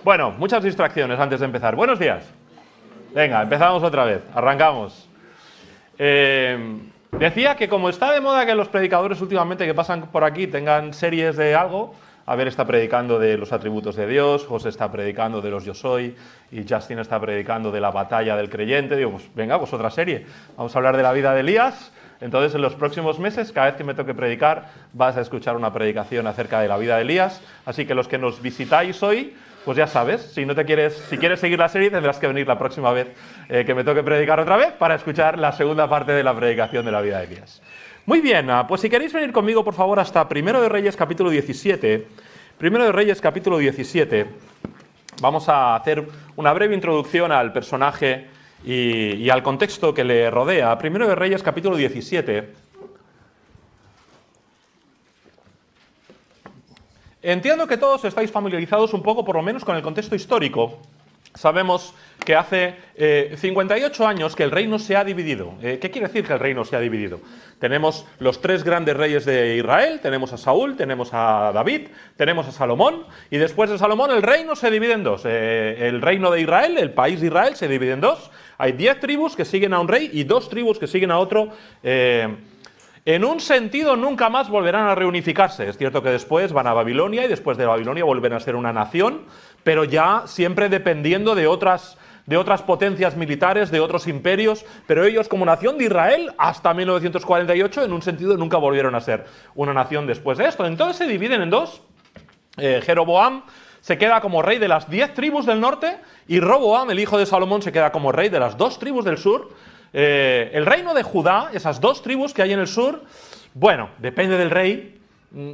Bueno, muchas distracciones antes de empezar. Buenos días. Venga, empezamos otra vez. Arrancamos. Decía que como está de moda que los predicadores últimamente que pasan por aquí tengan series de algo, Abel está predicando de los atributos de Dios, José está predicando de los yo soy y Justin está predicando de la batalla del creyente. Digo, pues venga, pues otra serie. Vamos a hablar de la vida de Elías. Entonces, en los próximos meses, cada vez que me toque predicar, vas a escuchar una predicación acerca de la vida de Elías. Así que los que nos visitáis hoy, pues ya sabes, si quieres seguir la serie, tendrás que venir la próxima vez que me toque predicar otra vez para escuchar la segunda parte de la predicación de la vida de Elías. Muy bien, pues si queréis venir conmigo, por favor, hasta 1 de Reyes, capítulo 17. 1 de Reyes, capítulo 17. Vamos a hacer una breve introducción al personaje y al contexto que le rodea. 1 de Reyes, capítulo 17. Entiendo que todos estáis familiarizados un poco, por lo menos, con el contexto histórico. Sabemos que hace 58 años que el reino se ha dividido. ¿Qué quiere decir que el reino se ha dividido? Tenemos los tres grandes reyes de Israel, tenemos a Saúl, tenemos a David, tenemos a Salomón, y después de Salomón el reino se divide en dos. El reino de Israel, el país de Israel, se divide en dos. Hay 10 tribus que siguen a un rey y 2 tribus que siguen a otro. En un sentido, nunca más volverán a reunificarse. Es cierto que después van a Babilonia y después de Babilonia vuelven a ser una nación, pero ya siempre dependiendo de otras potencias militares, de otros imperios, pero ellos como nación de Israel hasta 1948 en un sentido nunca volvieron a ser una nación después de esto. Entonces se dividen en dos. Jeroboam se queda como rey de las 10 tribus del norte y Roboam, el hijo de Salomón, se queda como rey de las 2 tribus del sur. El reino de Judá, esas 2 tribus que hay en el sur, bueno, depende del rey,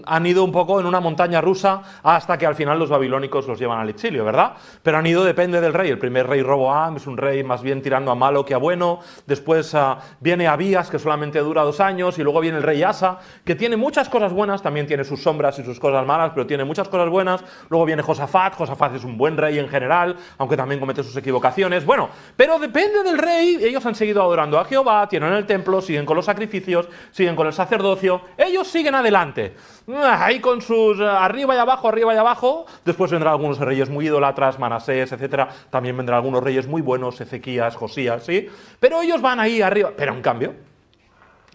han ido un poco en una montaña rusa hasta que al final los babilónicos los llevan al exilio, ¿verdad? Pero han ido, depende del rey. El primer rey Roboam es un rey más bien tirando a malo que a bueno. Después viene Abías, que solamente dura 2 años, y luego viene el rey Asa, que tiene muchas cosas buenas, también tiene sus sombras y sus cosas malas, pero tiene muchas cosas buenas. Luego viene Josafat. Josafat es un buen rey en general, aunque también comete sus equivocaciones. Bueno, pero depende del rey. Ellos han seguido adorando a Jehová, tienen el templo, siguen con los sacrificios, siguen con el sacerdocio. Ellos siguen adelante. Ahí con sus arriba y abajo. Después vendrán algunos reyes muy idólatras, Manasés, etcétera. También vendrán algunos reyes muy buenos, Ezequías, Josías, ¿sí? Pero ellos van ahí arriba. Pero en cambio,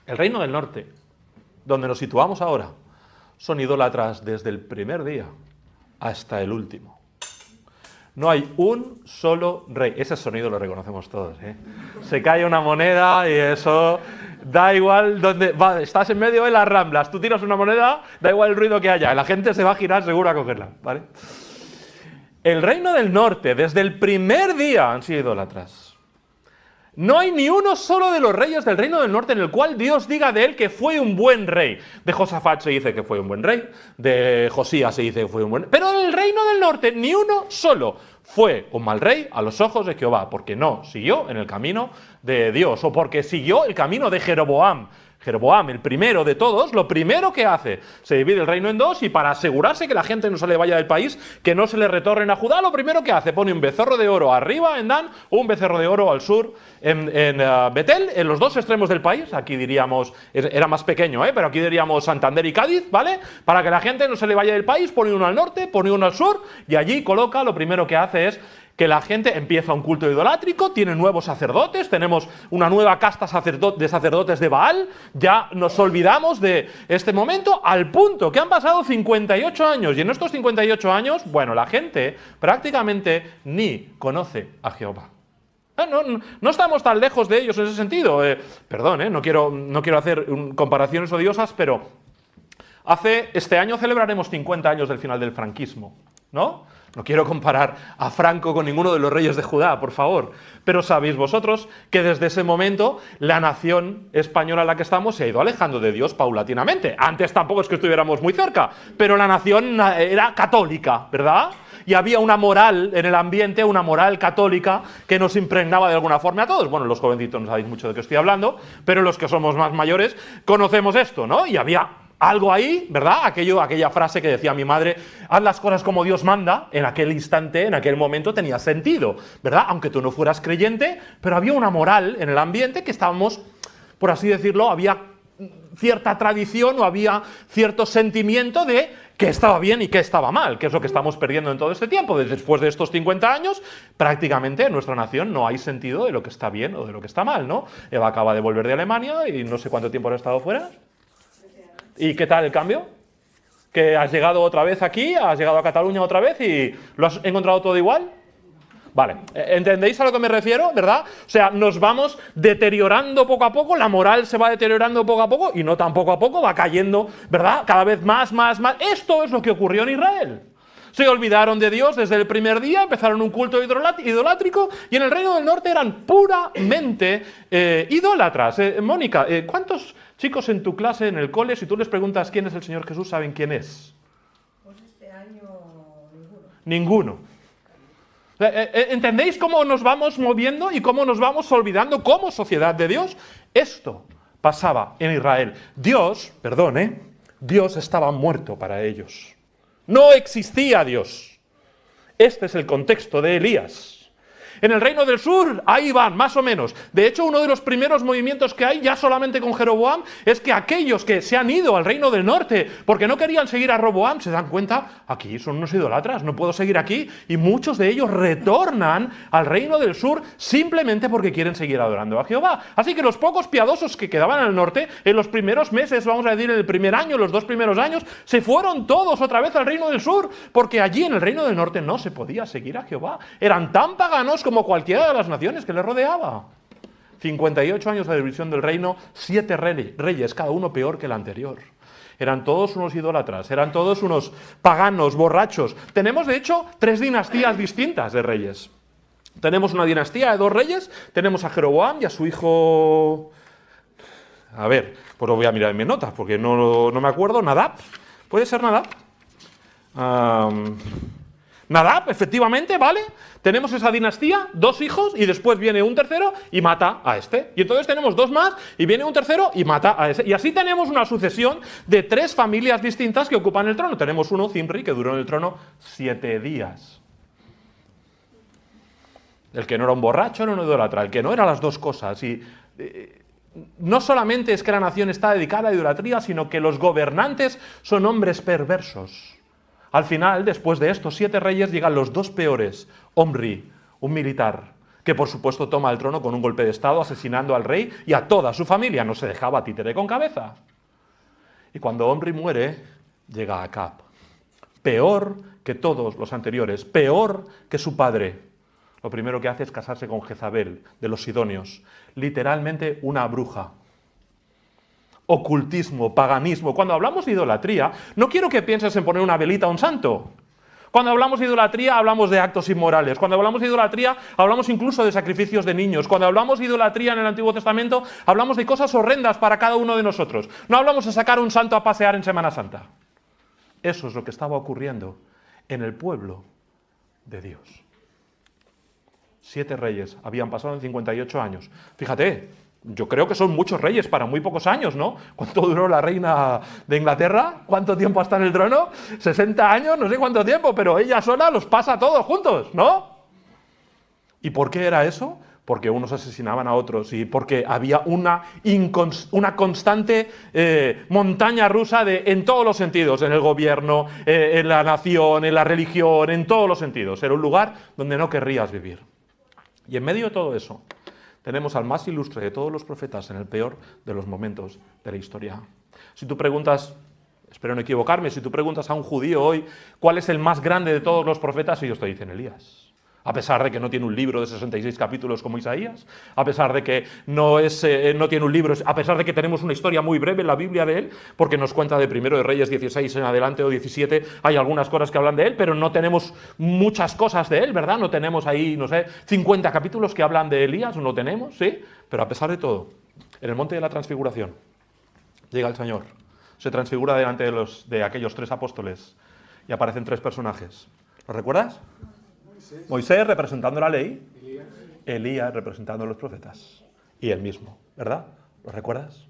el reino del norte, donde nos situamos ahora, son idólatras desde el primer día hasta el último. No hay un solo rey. Ese sonido lo reconocemos todos, ¿eh? Se cae una moneda y eso... Da igual donde... estás en medio de las Ramblas, tú tiras una moneda, da igual el ruido que haya, la gente se va a girar seguro a cogerla, ¿vale? El reino del norte, desde el primer día, han sido idólatras. No hay ni uno solo de los reyes del reino del norte en el cual Dios diga de él que fue un buen rey. De Josafat se dice que fue un buen rey, de Josías se dice que fue un buen rey, pero en el reino del norte ni uno solo fue un mal rey a los ojos de Jehová, porque no siguió en el camino de Dios, o porque siguió el camino de Jeroboam. Jeroboam, el primero de todos, lo primero que hace, se divide el reino en dos y para asegurarse que la gente no se le vaya del país, que no se le retornen a Judá, lo primero que hace, pone un becerro de oro arriba en Dan, un becerro de oro al sur en Betel, en los 2 extremos del país. Aquí diríamos, era más pequeño, pero aquí diríamos Santander y Cádiz, ¿vale? Para que la gente no se le vaya del país, pone uno al norte, pone uno al sur y allí coloca, lo primero que hace es que la gente empieza un culto idolátrico, tiene nuevos sacerdotes, tenemos una nueva casta de sacerdotes de Baal, ya nos olvidamos de este momento al punto que han pasado 58 años y en estos 58 años, bueno, la gente prácticamente ni conoce a Jehová. No estamos tan lejos de ellos en ese sentido. Perdón, no quiero hacer comparaciones odiosas, pero este año celebraremos 50 años del final del franquismo, ¿no? No quiero comparar a Franco con ninguno de los reyes de Judá, por favor. Pero sabéis vosotros que desde ese momento la nación española en la que estamos se ha ido alejando de Dios paulatinamente. Antes tampoco es que estuviéramos muy cerca, pero la nación era católica, ¿verdad? Y había una moral en el ambiente, una moral católica que nos impregnaba de alguna forma a todos. Bueno, los jovencitos no sabéis mucho de qué estoy hablando, pero los que somos más mayores conocemos esto, ¿no? Y había algo ahí, ¿verdad? Aquella frase que decía mi madre, haz las cosas como Dios manda, en aquel instante, en aquel momento tenía sentido, ¿verdad? Aunque tú no fueras creyente, pero había una moral en el ambiente que estábamos, por así decirlo, había cierta tradición o había cierto sentimiento de qué estaba bien y qué estaba mal, qué es lo que estamos perdiendo en todo este tiempo. Después de estos 50 años, prácticamente en nuestra nación no hay sentido de lo que está bien o de lo que está mal, ¿no? Eva acaba de volver de Alemania y no sé cuánto tiempo ha estado fuera. ¿Y qué tal el cambio? ¿Que has llegado otra vez aquí, has llegado a Cataluña otra vez y lo has encontrado todo igual? Vale, ¿entendéis a lo que me refiero, verdad? O sea, nos vamos deteriorando poco a poco, la moral se va deteriorando poco a poco y no tan poco a poco, va cayendo, ¿verdad? Cada vez más. Esto es lo que ocurrió en Israel. Se olvidaron de Dios desde el primer día, empezaron un culto idolátrico y en el Reino del Norte eran puramente idólatras. Mónica, ¿cuántos chicos en tu clase, en el cole, si tú les preguntas quién es el Señor Jesús, saben quién es? Pues este año ninguno. Ninguno. ¿Entendéis cómo nos vamos moviendo y cómo nos vamos olvidando como sociedad de Dios? Esto pasaba en Israel. Dios estaba muerto para ellos. No existía Dios. Este es el contexto de Elías. En el Reino del Sur, ahí van, más o menos. De hecho, uno de los primeros movimientos que hay, ya solamente con Jeroboam, es que aquellos que se han ido al Reino del Norte porque no querían seguir a Roboam, se dan cuenta, aquí son unos idolatras, no puedo seguir aquí, y muchos de ellos retornan al Reino del Sur simplemente porque quieren seguir adorando a Jehová. Así que los pocos piadosos que quedaban al norte, en los primeros meses, vamos a decir, en el primer año, los 2 primeros años, se fueron todos otra vez al Reino del Sur, porque allí en el Reino del Norte no se podía seguir a Jehová. Eran tan paganos como cualquiera de las naciones que le rodeaba. 58 años de división del reino, 7 reyes, cada uno peor que el anterior. Eran todos unos idólatras, eran todos unos paganos, borrachos. Tenemos, de hecho, 3 dinastías distintas de reyes. Tenemos una dinastía de 2 reyes, tenemos a Jeroboam y a su hijo... A ver, pues lo voy a mirar en mis notas, porque no me acuerdo. Nadab, ¿puede ser Nadab? Nadab, efectivamente, ¿vale? Tenemos esa dinastía, 2 hijos, y después viene un tercero y mata a este. Y entonces tenemos 2 más, y viene un tercero y mata a ese. Y así tenemos una sucesión de 3 familias distintas que ocupan el trono. Tenemos uno, Zimri, que duró en el trono 7 días. El que no era un borracho era un idólatra, el que no era las 2 cosas. Y no solamente es que la nación está dedicada a la idolatría, sino que los gobernantes son hombres perversos. Al final, después de estos 7 reyes, llegan los 2 peores. Omri, un militar, que por supuesto toma el trono con un golpe de estado, asesinando al rey y a toda su familia. No se dejaba títere con cabeza. Y cuando Omri muere, llega Acab. Peor que todos los anteriores, peor que su padre. Lo primero que hace es casarse con Jezabel, de los sidonios. Literalmente una bruja. Ocultismo, paganismo. Cuando hablamos de idolatría, no quiero que pienses en poner una velita a un santo. Cuando hablamos de idolatría, hablamos de actos inmorales. Cuando hablamos de idolatría, hablamos incluso de sacrificios de niños. Cuando hablamos de idolatría en el Antiguo Testamento, hablamos de cosas horrendas para cada uno de nosotros. No hablamos de sacar a un santo a pasear en Semana Santa. Eso es lo que estaba ocurriendo en el pueblo de Dios. 7 reyes habían pasado en 58 años. Fíjate, yo creo que son muchos reyes para muy pocos años, ¿no? ¿Cuánto duró la reina de Inglaterra? ¿Cuánto tiempo está en el trono? 60 años, no sé cuánto tiempo, pero ella sola los pasa todos juntos, ¿no? ¿Y por qué era eso? Porque unos asesinaban a otros y porque había una constante montaña rusa en todos los sentidos, en el gobierno, en la nación, en la religión, en todos los sentidos. Era un lugar donde no querrías vivir. Y en medio de todo eso, tenemos al más ilustre de todos los profetas en el peor de los momentos de la historia. Si tú preguntas, espero no equivocarme, si tú preguntas a un judío hoy cuál es el más grande de todos los profetas, ellos te dicen Elías. A pesar de que no tiene un libro de 66 capítulos como Isaías, a pesar de que no tiene un libro, a pesar de que tenemos una historia muy breve en la Biblia de él, porque nos cuenta de Primero de Reyes 16 en adelante o 17, hay algunas cosas que hablan de él, pero no tenemos muchas cosas de él, ¿verdad? No tenemos ahí, 50 capítulos que hablan de Elías, no tenemos, ¿sí? Pero a pesar de todo, en el monte de la transfiguración, llega el Señor, se transfigura delante de aquellos 3 apóstoles y aparecen 3 personajes. ¿Lo recuerdas? Moisés representando la ley, Elías representando a los profetas y él mismo, ¿verdad? ¿Lo recuerdas?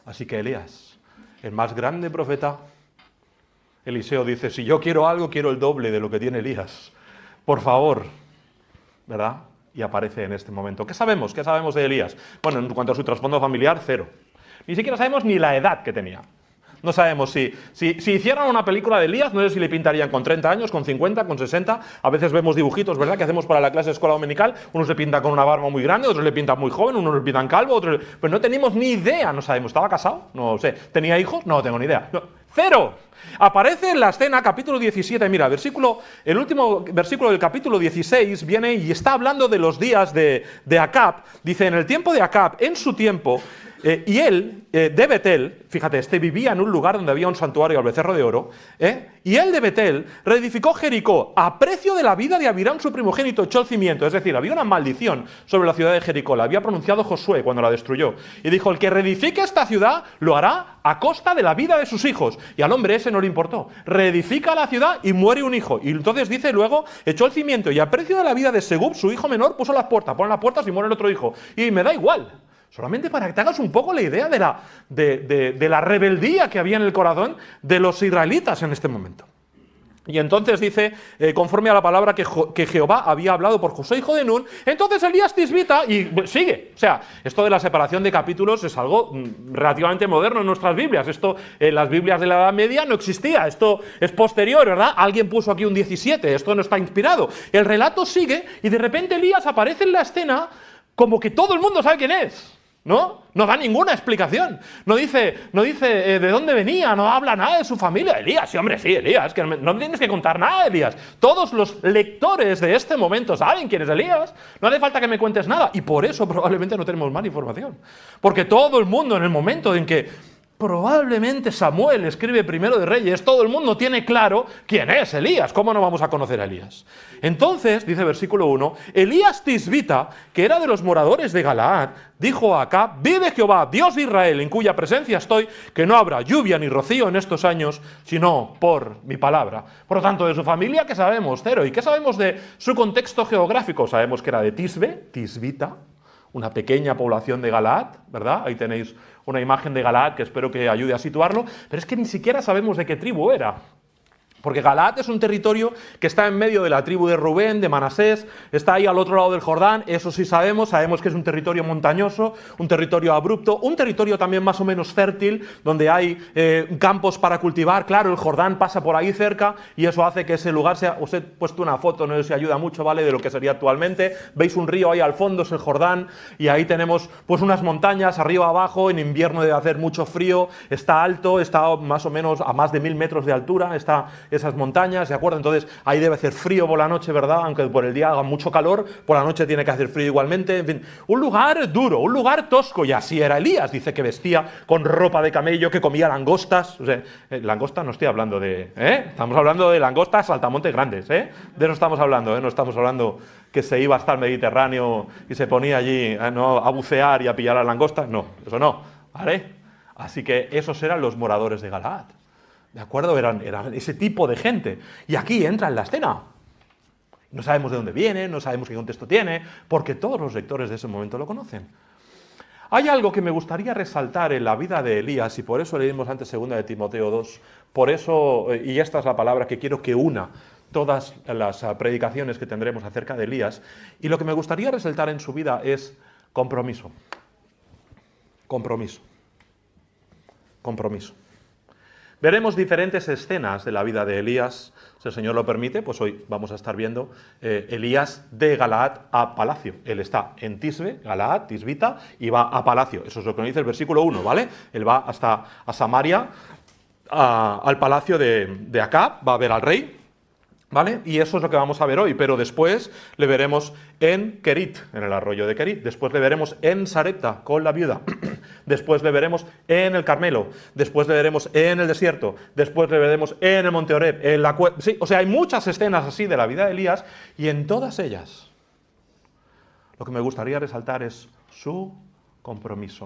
Así que Elías, el más grande profeta, Eliseo dice, si yo quiero algo, quiero el doble de lo que tiene Elías. Por favor, ¿verdad? Y aparece en este momento. ¿Qué sabemos? ¿Qué sabemos de Elías? Bueno, en cuanto a su trasfondo familiar, 0. Ni siquiera sabemos ni la edad que tenía. No sabemos si hicieran una película de Elías, no sé si le pintarían con 30 años, con 50, con 60. A veces vemos dibujitos, ¿verdad?, que hacemos para la clase de escuela dominical. Unos le pintan con una barba muy grande, otros le pintan muy joven, unos le pintan calvo, otros... Pues no tenemos ni idea, no sabemos. ¿Estaba casado? No sé. ¿Tenía hijos? No tengo ni idea. No. ¡Cero! Aparece en la escena, capítulo 17, mira, el último versículo del capítulo 16 viene y está hablando de los días de Acab. Dice, en el tiempo de Acab, en su tiempo, y él, de Betel, fíjate, vivía en un lugar donde había un santuario al becerro de oro, y él de Betel reedificó Jericó a precio de la vida de Abirán, su primogénito, echó el cimiento. Es decir, había una maldición sobre la ciudad de Jericó, la había pronunciado Josué cuando la destruyó. Y dijo, el que reedifique esta ciudad lo hará a costa de la vida de sus hijos. Y al hombre ese no le importó. Reedifica la ciudad y muere un hijo. Y entonces dice luego, echó el cimiento y a precio de la vida de Segub, su hijo menor, puso las puertas. Ponen las puertas y muere el otro hijo. Y me da igual. Solamente para que te hagas un poco la idea de la rebeldía que había en el corazón de los israelitas en este momento. Y entonces dice, conforme a la palabra que Jehová había hablado por Josué, hijo de Nun, entonces Elías tisbita y sigue. O sea, esto de la separación de capítulos es algo relativamente moderno en nuestras Biblias. Esto en las Biblias de la Edad Media no existía. Esto es posterior, ¿verdad? Alguien puso aquí un 17, esto no está inspirado. El relato sigue y de repente Elías aparece en la escena como que todo el mundo sabe quién es. ¿No? No da ninguna explicación. No dice de dónde venía, no habla nada de su familia. Elías, sí, hombre, sí, Elías, que no tienes que contar nada de Elías. Todos los lectores de este momento saben quién es Elías. No hace falta que me cuentes nada. Y por eso probablemente no tenemos más información. Porque todo el mundo, en el momento en que probablemente Samuel escribe Primero de Reyes, todo el mundo tiene claro quién es Elías. ¿Cómo no vamos a conocer a Elías? Entonces, dice versículo 1, Elías tisbita, que era de los moradores de Galaad, dijo a Acab, vive Jehová, Dios de Israel, en cuya presencia estoy, que no habrá lluvia ni rocío en estos años, sino por mi palabra. Por lo tanto, de su familia, ¿qué sabemos? Cero. ¿Y qué sabemos de su contexto geográfico? Sabemos que era de Tisbe, tisbita, una pequeña población de Galaad, ¿verdad? Ahí tenéis una imagen de Galaad que espero que ayude a situarlo, pero es que ni siquiera sabemos de qué tribu era. Porque Galaad es un territorio que está en medio de la tribu de Rubén, de Manasés, está ahí al otro lado del Jordán, eso sí sabemos que es un territorio montañoso, un territorio abrupto, un territorio también más o menos fértil, donde hay campos para cultivar. Claro, el Jordán pasa por ahí cerca y eso hace que ese lugar sea... Os he puesto una foto, no sé si ayuda mucho, ¿vale?, de lo que sería actualmente. Veis un río ahí al fondo, es el Jordán, y ahí tenemos pues unas montañas arriba abajo, en invierno debe hacer mucho frío, está alto, está más o menos a más de 1000 metros de altura, está esas montañas, ¿de acuerdo? Entonces ahí debe hacer frío por la noche, ¿verdad? Aunque por el día haga mucho calor, por la noche tiene que hacer frío igualmente. En fin, un lugar duro, un lugar tosco, y así era Elías. Dice que vestía con ropa de camello, que comía langostas. O sea, langostas no estoy hablando de... Estamos hablando de langostas saltamontes grandes, De eso estamos hablando, No estamos hablando que se iba hasta el Mediterráneo y se ponía allí a bucear y a pillar las langostas. No, eso no, ¿vale? Así que esos eran los moradores de Galaad. ¿De acuerdo? Eran ese tipo de gente. Y aquí entra en la escena. No sabemos de dónde viene, no sabemos qué contexto tiene, porque todos los lectores de ese momento lo conocen. Hay algo que me gustaría resaltar en la vida de Elías, y por eso leímos antes 2 de Timoteo 2, por eso, y esta es la palabra que quiero que una todas las predicaciones que tendremos acerca de Elías, y lo que me gustaría resaltar en su vida es compromiso. Compromiso. Compromiso. Veremos diferentes escenas de la vida de Elías, si el Señor lo permite, pues hoy vamos a estar viendo Elías de Galaad a palacio. Él está en Tisbe, Galaad, Tisbita, y va a palacio. Eso es lo que nos dice el versículo 1, ¿vale? Él va hasta a Samaria, al palacio de Acab, va a ver al rey, ¿vale? Y eso es lo que vamos a ver hoy, pero después le veremos en Kerit, en el arroyo de Kerit, después le veremos en Sarepta con la viuda, después le veremos en el Carmelo, después le veremos en el desierto, después le veremos en el Monte Oreb, en la cueva. Sí, o sea, hay muchas escenas así de la vida de Elías, y en todas ellas lo que me gustaría resaltar es su compromiso.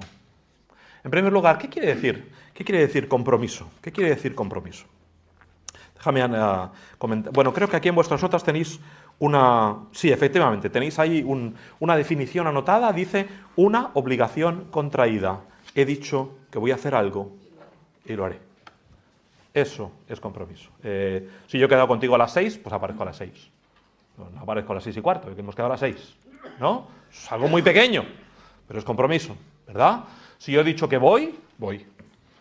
En primer lugar, ¿qué quiere decir? ¿Qué quiere decir compromiso? ¿Qué quiere decir compromiso? Déjame comentar. Bueno, creo que aquí en vuestras notas tenéis una... Sí, efectivamente, tenéis ahí una definición anotada. Dice, una obligación contraída. He dicho que voy a hacer algo y lo haré. Eso es compromiso. Si yo he quedado contigo a las 6, pues aparezco a las 6. No aparezco a las 6:15, que hemos quedado a las 6. ¿No? Es algo muy pequeño, pero es compromiso, ¿verdad? Si yo he dicho que voy, voy.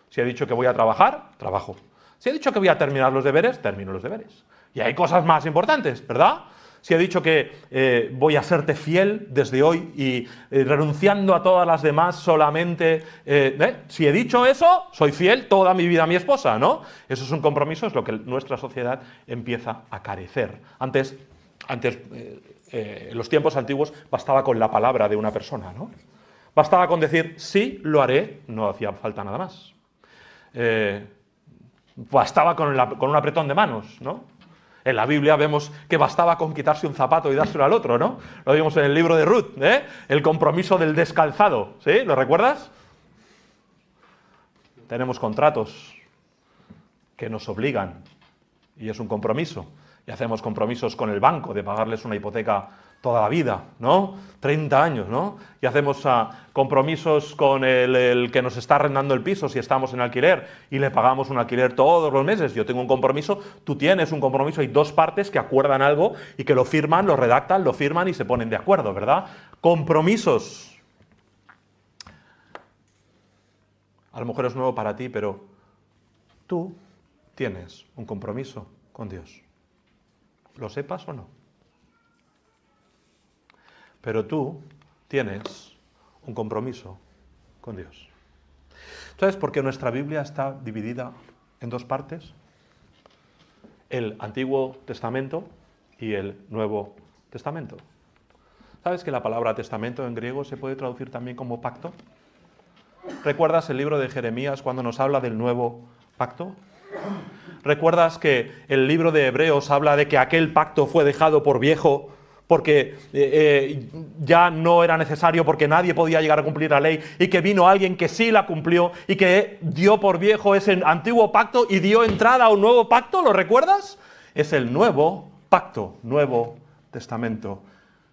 Si he dicho que voy a trabajar, trabajo. Si he dicho que voy a terminar los deberes, termino los deberes. Y hay cosas más importantes, ¿verdad? Si he dicho que voy a serte fiel desde hoy y renunciando a todas las demás solamente... Si he dicho eso, soy fiel toda mi vida a mi esposa, ¿no? Eso es un compromiso, es lo que nuestra sociedad empieza a carecer. Antes en los tiempos antiguos, bastaba con la palabra de una persona, ¿no? Bastaba con decir, sí, lo haré, no hacía falta nada más. Bastaba con un apretón de manos, ¿no? En la Biblia vemos que bastaba con quitarse un zapato y dárselo al otro, ¿no? Lo vimos en el libro de Ruth, ¿eh? El compromiso del descalzado, ¿sí? ¿Lo recuerdas? Tenemos contratos que nos obligan, y es un compromiso. Y hacemos compromisos con el banco de pagarles una hipoteca toda la vida, ¿no? 30 años, ¿no? Y hacemos compromisos con el que nos está arrendando el piso si estamos en alquiler y le pagamos un alquiler todos los meses. Yo tengo un compromiso, tú tienes un compromiso, hay dos partes que acuerdan algo y que lo firman, lo redactan, lo firman y se ponen de acuerdo, ¿verdad? Compromisos. A lo mejor es nuevo para ti, pero tú tienes un compromiso con Dios. ¿Lo sepas o no? Pero tú tienes un compromiso con Dios. ¿Sabes por qué nuestra Biblia está dividida en dos partes? El Antiguo Testamento y el Nuevo Testamento. ¿Sabes que la palabra testamento en griego se puede traducir también como pacto? ¿Recuerdas el libro de Jeremías cuando nos habla del nuevo pacto? ¿Recuerdas que el libro de Hebreos habla de que aquel pacto fue dejado por viejo porque ya no era necesario, porque nadie podía llegar a cumplir la ley, y que vino alguien que sí la cumplió y que dio por viejo ese antiguo pacto y dio entrada a un nuevo pacto? ¿Lo recuerdas? Es el nuevo pacto, Nuevo Testamento.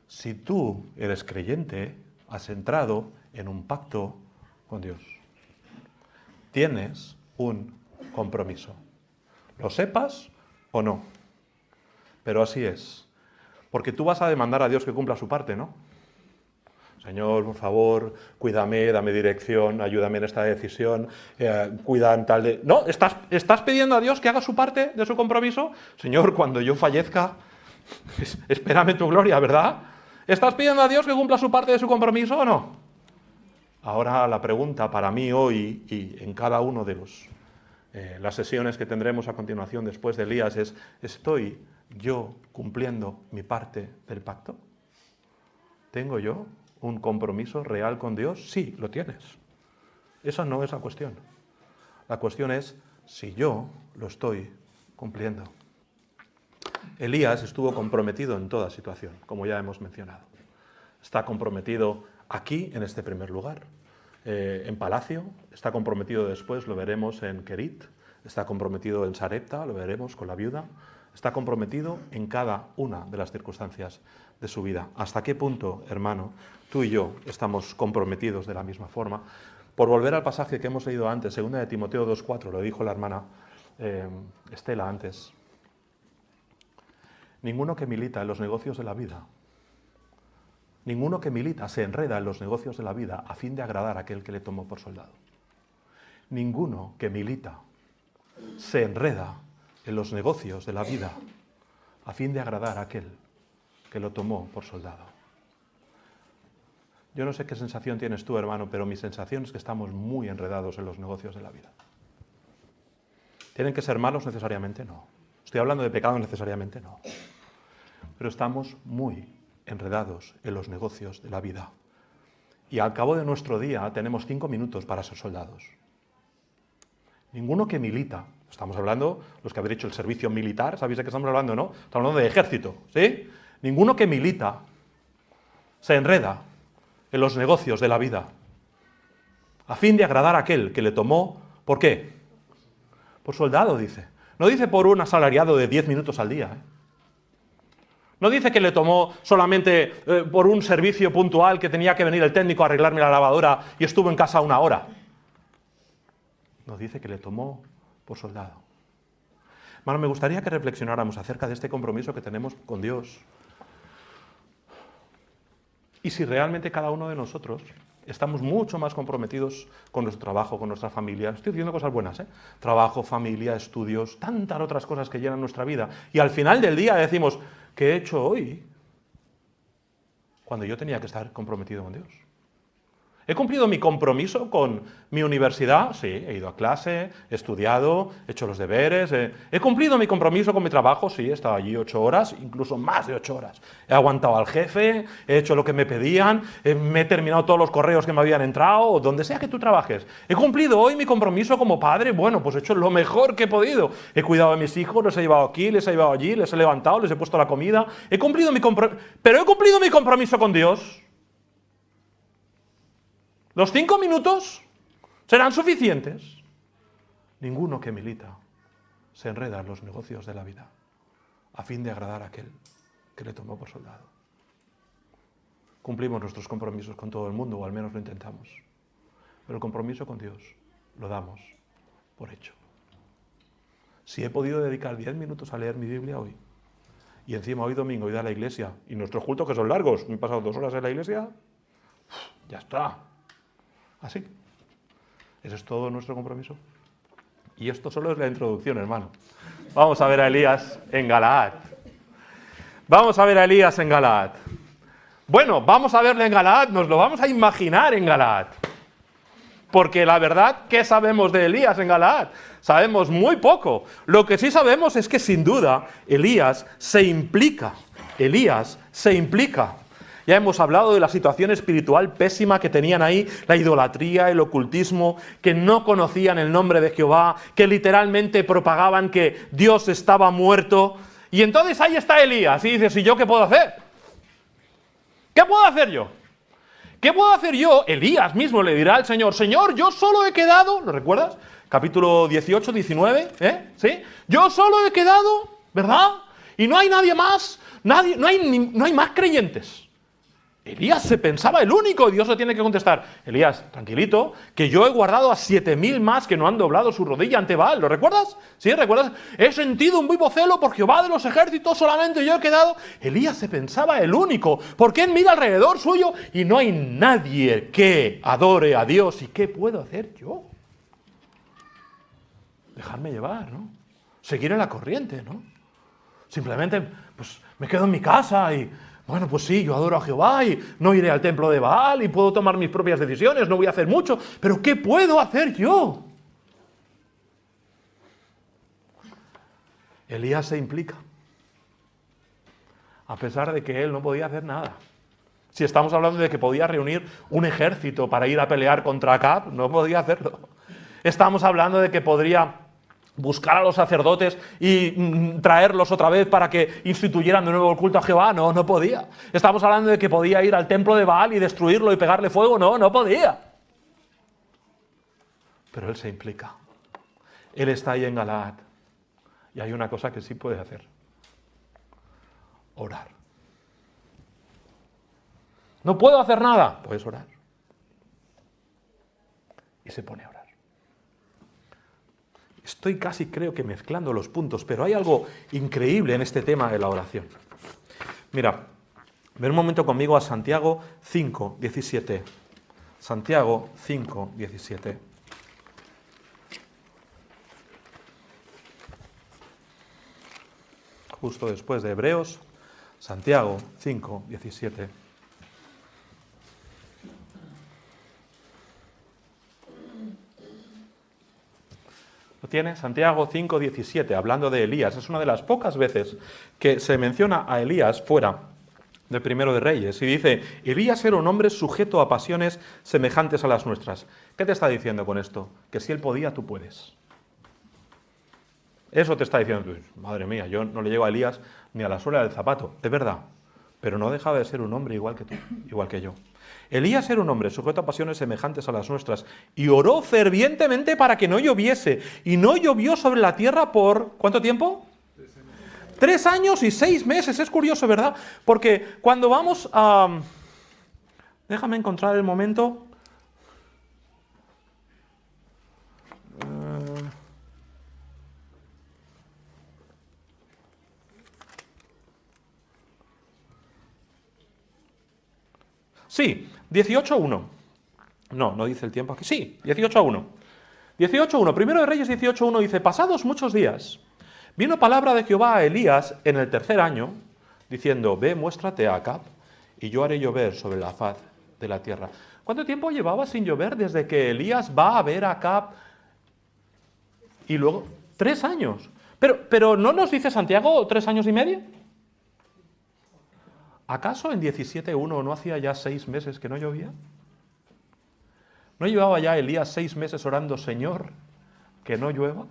Si tú eres creyente, has entrado en un pacto con Dios. Tienes un compromiso. Lo sepas o no. Pero así es. Porque tú vas a demandar a Dios que cumpla su parte, ¿no? Señor, por favor, cuídame, dame dirección, ayúdame en esta decisión, cuida en tal de... No, ¿estás pidiendo a Dios que haga su parte de su compromiso? Señor, cuando yo fallezca, espérame tu gloria, ¿verdad? ¿Estás pidiendo a Dios que cumpla su parte de su compromiso o no? Ahora la pregunta para mí hoy y en cada uno de las sesiones que tendremos a continuación después de Elías es, ¿estoy yo cumpliendo mi parte del pacto? ¿Tengo yo un compromiso real con Dios? Sí, lo tienes. Esa no es la cuestión. La cuestión es si yo lo estoy cumpliendo. Elías estuvo comprometido en toda situación, como ya hemos mencionado. Está comprometido aquí, en este primer lugar. En Palacio, está comprometido después, lo veremos en Kerit, está comprometido en Sarepta, lo veremos con la viuda, está comprometido en cada una de las circunstancias de su vida. ¿Hasta qué punto, hermano, tú y yo estamos comprometidos de la misma forma? Por volver al pasaje que hemos leído antes, 2 de Timoteo 2:4, lo dijo la hermana Estela antes. Ninguno que milita en los negocios de la vida, ninguno que milita se enreda en los negocios de la vida a fin de agradar a aquel que le tomó por soldado. Ninguno que milita se enreda en los negocios de la vida a fin de agradar a aquel que lo tomó por soldado. Yo no sé qué sensación tienes tú, hermano, pero mi sensación es que estamos muy enredados en los negocios de la vida. ¿Tienen que ser malos necesariamente? No. Estoy hablando de pecado necesariamente, no. Pero estamos muy enredados en los negocios de la vida. Y al cabo de nuestro día tenemos 5 minutos para ser soldados. Ninguno que milita, estamos hablando, los que habéis hecho el servicio militar, ¿sabéis de qué estamos hablando, no? Estamos hablando de ejército, ¿sí? Ninguno que milita se enreda en los negocios de la vida a fin de agradar a aquel que le tomó, ¿por qué? Por soldado, dice. No dice por un asalariado de 10 minutos al día, ¿eh? No dice que le tomó solamente por un servicio puntual que tenía que venir el técnico a arreglarme la lavadora y estuvo en casa 1 hora. No, dice que le tomó por soldado. Hermano, me gustaría que reflexionáramos acerca de este compromiso que tenemos con Dios. Y si realmente cada uno de nosotros estamos mucho más comprometidos con nuestro trabajo, con nuestra familia. Estoy diciendo cosas buenas, ¿eh? Trabajo, familia, estudios, tantas otras cosas que llenan nuestra vida. Y al final del día decimos, ¿qué he hecho hoy? Cuando yo tenía que estar comprometido con Dios. ¿He cumplido mi compromiso con mi universidad? Sí, he ido a clase, he estudiado, he hecho los deberes. ¿He cumplido mi compromiso con mi trabajo? Sí, he estado allí 8 horas, incluso más de 8 horas. He aguantado al jefe, he hecho lo que me pedían, me he terminado todos los correos que me habían entrado, o donde sea que tú trabajes. ¿He cumplido hoy mi compromiso como padre? Bueno, pues he hecho lo mejor que he podido. He cuidado de mis hijos, les he llevado aquí, les he llevado allí, les he levantado, les he puesto la comida. He cumplido mi compromiso. ¿Pero he cumplido mi compromiso con Dios? ¿Los 5 minutos serán suficientes? Ninguno que milita se enreda en los negocios de la vida a fin de agradar a aquel que le tomó por soldado. Cumplimos nuestros compromisos con todo el mundo, o al menos lo intentamos. Pero el compromiso con Dios lo damos por hecho. Si he podido dedicar 10 minutos a leer mi Biblia hoy, y encima hoy domingo ir a la iglesia, y nuestros cultos que son largos, me he pasado 2 horas en la iglesia, ya está. Así. ¿Ese es todo nuestro compromiso? Y esto solo es la introducción, hermano. Vamos a ver a Elías en Galaad. Vamos a ver a Elías en Galaad. Bueno, vamos a verle en Galaad, nos lo vamos a imaginar en Galaad. Porque la verdad, ¿qué sabemos de Elías en Galaad? Sabemos muy poco. Lo que sí sabemos es que sin duda Elías se implica. Elías se implica. Ya hemos hablado de la situación espiritual pésima que tenían ahí, la idolatría, el ocultismo, que no conocían el nombre de Jehová, que literalmente propagaban que Dios estaba muerto. Y entonces ahí está Elías y dice, ¿y yo qué puedo hacer? ¿Qué puedo hacer yo? ¿Qué puedo hacer yo? Elías mismo le dirá al Señor, Señor, yo solo he quedado, ¿lo recuerdas? Capítulo 18, 19, ¿sí? Yo solo he quedado, ¿verdad? Y no hay nadie más, no hay más creyentes. Elías se pensaba el único, y Dios le tiene que contestar, Elías, tranquilito, que yo he guardado a 7.000 más que no han doblado su rodilla ante Baal, ¿lo recuerdas? ¿Sí? ¿Recuerdas? He sentido un vivo celo por Jehová de los ejércitos, solamente yo he quedado. Elías se pensaba el único, porque él mira alrededor suyo y no hay nadie que adore a Dios. ¿Y qué puedo hacer yo? Dejarme llevar, ¿no? Seguir en la corriente, ¿no? Simplemente, pues, me quedo en mi casa y... Bueno, pues sí, yo adoro a Jehová y no iré al templo de Baal y puedo tomar mis propias decisiones, no voy a hacer mucho, pero ¿qué puedo hacer yo? Elías se implica, a pesar de que él no podía hacer nada. Si estamos hablando de que podía reunir un ejército para ir a pelear contra Acab, no podía hacerlo. Estamos hablando de que podría buscar a los sacerdotes y traerlos otra vez para que instituyeran de nuevo el culto a Jehová. No podía. Estamos hablando de que podía ir al templo de Baal y destruirlo y pegarle fuego. No podía. Pero él se implica. Él está ahí en Galaad. Y hay una cosa que sí puede hacer. Orar. No puedo hacer nada. Puedes orar. Y se pone a orar. Estoy casi, creo que mezclando los puntos, pero hay algo increíble en este tema de la oración. Mira, ven un momento conmigo a Santiago 5, 17. Santiago 5, 17. Justo después de Hebreos, Santiago 5, 17. ¿Lo tiene? Santiago 5, 17, hablando de Elías. Es una de las pocas veces que se menciona a Elías fuera del Primero de Reyes. Y dice, Elías era un hombre sujeto a pasiones semejantes a las nuestras. ¿Qué te está diciendo con esto? Que si él podía, tú puedes. Eso te está diciendo, madre mía, yo no le llego a Elías ni a la suela del zapato. Es verdad, pero no dejaba de ser un hombre igual que tú, igual que yo. Elías era un hombre sujeto a pasiones semejantes a las nuestras y oró fervientemente para que no lloviese. Y no llovió sobre la tierra por... ¿cuánto tiempo? 3 años y 6 meses. Es curioso, ¿verdad? Porque cuando vamos a... déjame encontrar el momento... Sí, 18:1. No dice el tiempo aquí. Sí, 18:1. 18:1. Primero de Reyes 18:1 dice, pasados muchos días, vino palabra de Jehová a Elías en el tercer año, diciendo, ve, muéstrate a Acab, y yo haré llover sobre la faz de la tierra. ¿Cuánto tiempo llevaba sin llover desde que Elías va a ver a Acab? Y luego, 3 años. Pero ¿no nos dice Santiago 3 años y medio? ¿Acaso en 17:1 no hacía ya 6 meses que no llovía? ¿No llevaba ya Elías 6 meses orando, Señor, que no llueva?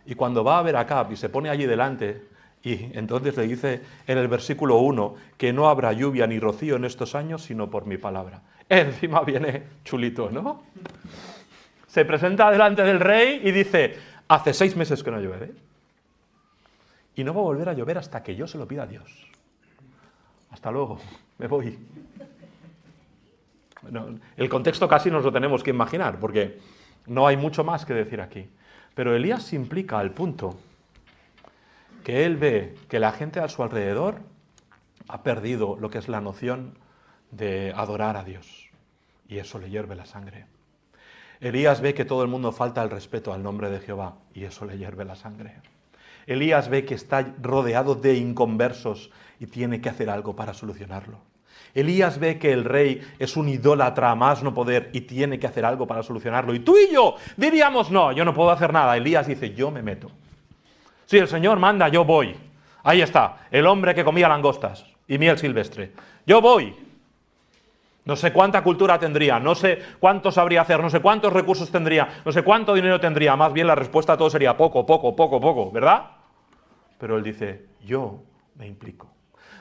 Y cuando va a ver a Acab y se pone allí delante, y entonces le dice en el versículo 1 que no habrá lluvia ni rocío en estos años, sino por mi palabra. Encima viene chulito, ¿no? Se presenta delante del rey y dice, hace 6 meses que no llueve. Y no va a volver a llover hasta que yo se lo pida a Dios. Hasta luego, me voy. Bueno, el contexto casi nos lo tenemos que imaginar, porque no hay mucho más que decir aquí. Pero Elías se implica al punto que él ve que la gente a su alrededor ha perdido lo que es la noción de adorar a Dios. Y eso le hierve la sangre. Elías ve que todo el mundo falta el respeto al nombre de Jehová, y eso le hierve la sangre. Elías ve que está rodeado de inconversos y tiene que hacer algo para solucionarlo. Elías ve que el rey es un idólatra a más no poder y tiene que hacer algo para solucionarlo. Y tú y yo diríamos, no, yo no puedo hacer nada. Elías dice, yo me meto. Si el Señor manda, yo voy. Ahí está, el hombre que comía langostas y miel silvestre. Yo voy. No sé cuánta cultura tendría, no sé cuánto sabría hacer, no sé cuántos recursos tendría, no sé cuánto dinero tendría. Más bien la respuesta a todo sería poco, ¿verdad? Pero él dice, yo me implico.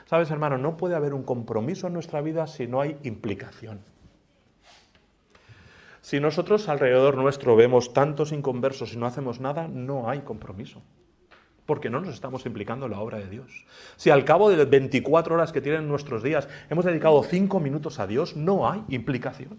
¿Sabes, hermano? No puede haber un compromiso en nuestra vida si no hay implicación. Si nosotros alrededor nuestro vemos tantos inconversos y no hacemos nada, no hay compromiso. Porque no nos estamos implicando en la obra de Dios. Si al cabo de las 24 horas que tienen nuestros días hemos dedicado 5 minutos a Dios, no hay implicación.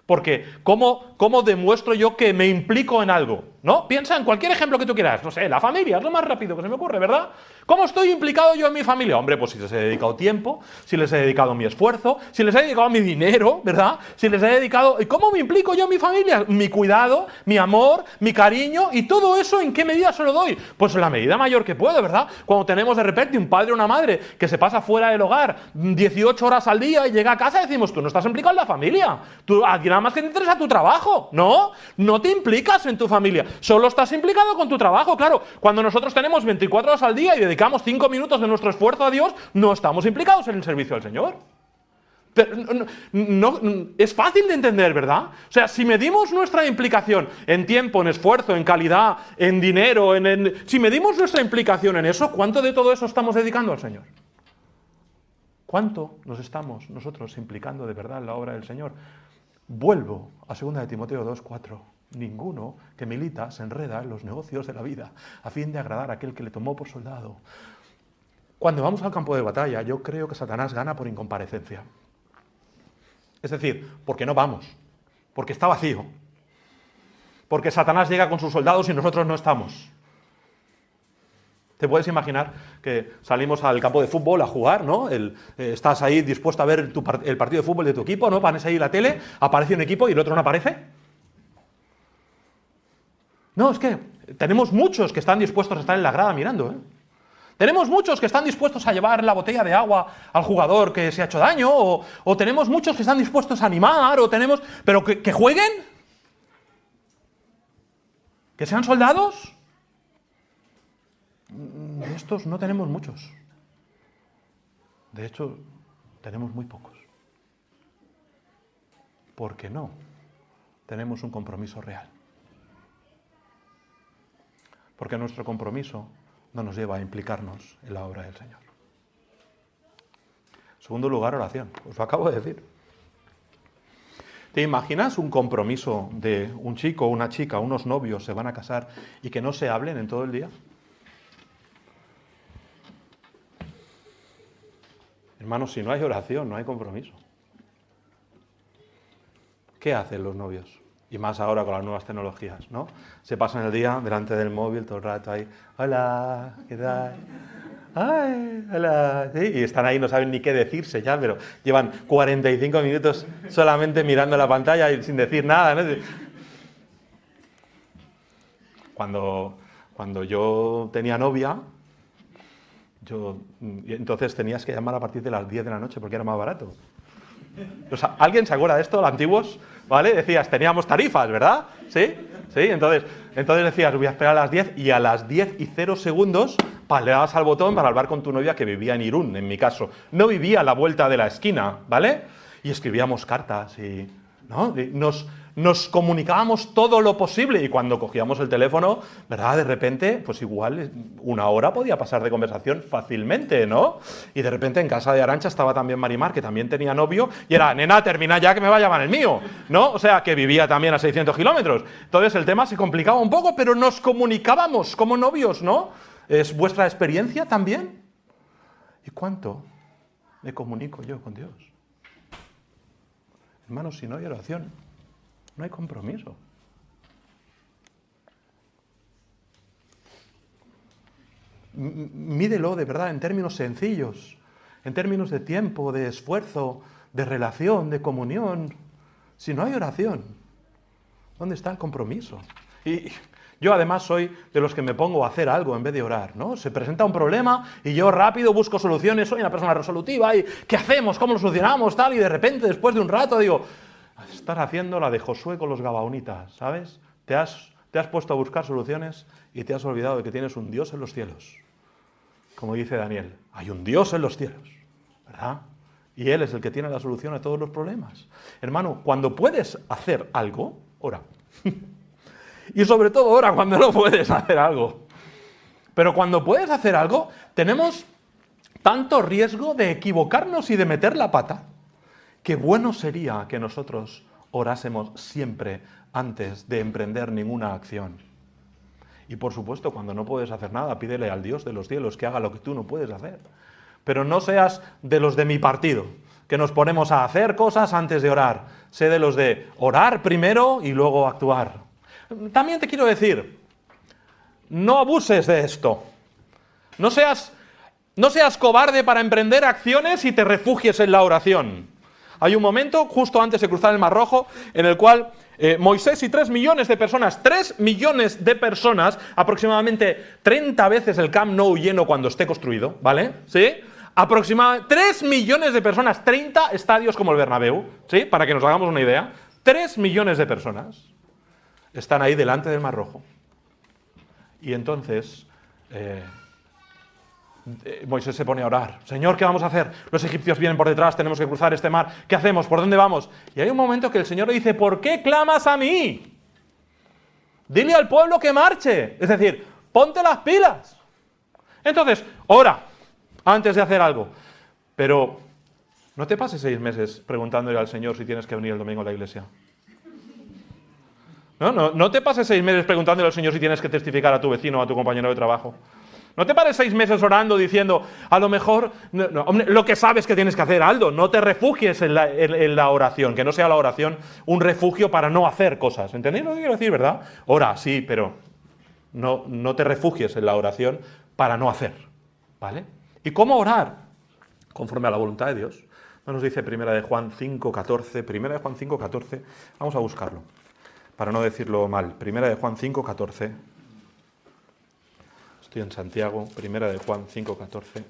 Porque ¿cómo demuestro yo que me implico en algo? ¿No? Piensa en cualquier ejemplo que tú quieras. No sé, la familia, es lo más rápido que se me ocurre, ¿verdad? ¿Cómo estoy implicado yo en mi familia? Hombre, pues si les he dedicado tiempo, si les he dedicado mi esfuerzo, si les he dedicado mi dinero, ¿verdad? Si les he dedicado... ¿Y cómo me implico yo en mi familia? Mi cuidado, mi amor, mi cariño, y todo eso, ¿en qué medida se lo doy? Pues en la medida mayor que puedo, ¿verdad? Cuando tenemos de repente un padre o una madre que se pasa fuera del hogar 18 horas al día y llega a casa, decimos, tú no estás implicado en la familia. Tú, aquí nada más que te interesa tu trabajo. No te implicas en tu familia. Solo estás implicado con tu trabajo, claro. Cuando nosotros tenemos 24 horas al día y dedicamos 5 minutos de nuestro esfuerzo a Dios, no estamos implicados en el servicio al Señor. Pero es fácil de entender, ¿verdad? O sea, si medimos nuestra implicación en tiempo, en esfuerzo, en calidad, en dinero, si medimos nuestra implicación en eso, ¿cuánto de todo eso estamos dedicando al Señor? ¿Cuánto nos estamos nosotros implicando de verdad en la obra del Señor? Vuelvo a 2 de Timoteo 2:4. Ninguno que milita se enreda en los negocios de la vida a fin de agradar a aquel que le tomó por soldado. Cuando vamos al campo de batalla, yo creo que Satanás gana por incomparecencia. Es decir, porque no vamos, porque está vacío, porque Satanás llega con sus soldados y nosotros no estamos. Te puedes imaginar que salimos al campo de fútbol a jugar, ¿no? Estás ahí dispuesto a ver el partido de fútbol de tu equipo, ¿no? Pones ahí la tele, aparece un equipo y el otro no aparece. No, es que tenemos muchos que están dispuestos a estar en la grada mirando, ¿eh? Tenemos muchos que están dispuestos a llevar la botella de agua al jugador que se ha hecho daño, o tenemos muchos que están dispuestos a animar, pero que jueguen, que sean soldados. De estos no tenemos muchos. De hecho, tenemos muy pocos. Porque no tenemos un compromiso real. Porque nuestro compromiso no nos lleva a implicarnos en la obra del Señor. En segundo lugar, oración. Os lo acabo de decir. ¿Te imaginas un compromiso de un chico o una chica, unos novios se van a casar y que no se hablen en todo el día? Hermanos, si no hay oración, no hay compromiso. ¿Qué hacen los novios? Y más ahora con las nuevas tecnologías, ¿no? Se pasan el día delante del móvil todo el rato ahí. Hola, ¿qué tal? Ay, hola. Sí, y están ahí, no saben ni qué decirse ya, pero llevan 45 minutos solamente mirando la pantalla y sin decir nada, ¿no? Cuando yo tenía novia, entonces tenías que llamar a partir de las 10 de la noche porque era más barato. O sea, ¿alguien se acuerda de esto, los antiguos? ¿Vale? Decías, teníamos tarifas, ¿verdad? ¿Sí? ¿Sí? Entonces decías, voy a esperar a las 10 y a las 10 y 0 segundos le dabas al botón para hablar con tu novia que vivía en Irún, en mi caso. No vivía a la vuelta de la esquina, ¿vale? Y escribíamos cartas y... ¿no? Nos comunicábamos todo lo posible y cuando cogíamos el teléfono, ¿verdad? De repente, pues igual una hora podía pasar de conversación fácilmente, ¿no? Y de repente en casa de Arantxa estaba también Marimar, que también tenía novio, y era, nena, termina ya que me va a llamar el mío, ¿no? O sea, que vivía también a 600 kilómetros. Entonces el tema se complicaba un poco, pero nos comunicábamos como novios, ¿no? ¿Es vuestra experiencia también? ¿Y cuánto me comunico yo con Dios? Hermanos, si no hay oración, no hay compromiso. Mídelo de verdad en términos sencillos, en términos de tiempo, de esfuerzo, de relación, de comunión. Si no hay oración, ¿dónde está el compromiso? Y yo además soy de los que me pongo a hacer algo en vez de orar, ¿no? Se presenta un problema y yo rápido busco soluciones, soy una persona resolutiva y ¿qué hacemos? ¿Cómo lo solucionamos? Tal, y de repente, después de un rato, digo, estás haciendo la de Josué con los gabaonitas, ¿sabes? Te has puesto a buscar soluciones y te has olvidado de que tienes un Dios en los cielos. Como dice Daniel, hay un Dios en los cielos, ¿verdad? Y Él es el que tiene la solución a todos los problemas. Hermano, cuando puedes hacer algo, ora. Y sobre todo ora cuando no puedes hacer algo. Pero cuando puedes hacer algo, tenemos tanto riesgo de equivocarnos y de meter la pata, que bueno sería que nosotros orásemos siempre antes de emprender ninguna acción. Y por supuesto, cuando no puedes hacer nada, pídele al Dios de los cielos que haga lo que tú no puedes hacer. Pero no seas de los de mi partido, que nos ponemos a hacer cosas antes de orar. Sé de los de orar primero y luego actuar. También te quiero decir, no abuses de esto. No seas cobarde para emprender acciones y te refugies en la oración. Hay un momento, justo antes de cruzar el Mar Rojo, en el cual Moisés y 3 millones de personas, aproximadamente 30 veces el Camp Nou lleno cuando esté construido, ¿vale? ¿Sí? Aproximadamente 3 millones de personas, 30 estadios como el Bernabéu, ¿sí? Para que nos hagamos una idea. 3 millones de personas están ahí delante del Mar Rojo. Y entonces Moisés se pone a orar. Señor, ¿qué vamos a hacer? Los egipcios vienen por detrás, tenemos que cruzar este mar. ¿Qué hacemos? ¿Por dónde vamos? Y hay un momento que el Señor le dice, ¿por qué clamas a mí? Dile al pueblo que marche. Es decir, ponte las pilas. Entonces, ora antes de hacer algo. Pero no te pases 6 meses preguntándole al Señor si tienes que venir el domingo a la iglesia. No te pases 6 meses preguntándole al Señor si tienes que testificar a tu vecino o a tu compañero de trabajo. No te pares 6 meses orando diciendo, a lo mejor, hombre, lo que sabes que tienes que hacer, Aldo, no te refugies en la oración, que no sea la oración un refugio para no hacer cosas. ¿Entendéis lo que quiero decir, verdad? Ora, sí, pero no te refugies en la oración para no hacer, ¿vale? ¿Y cómo orar? Conforme a la voluntad de Dios. No nos dice 1 de Juan 5:14, 1 de Juan 5:14, vamos a buscarlo, para no decirlo mal. 1 de Juan 5:14. Estoy en Santiago, 1 de Juan 5:14.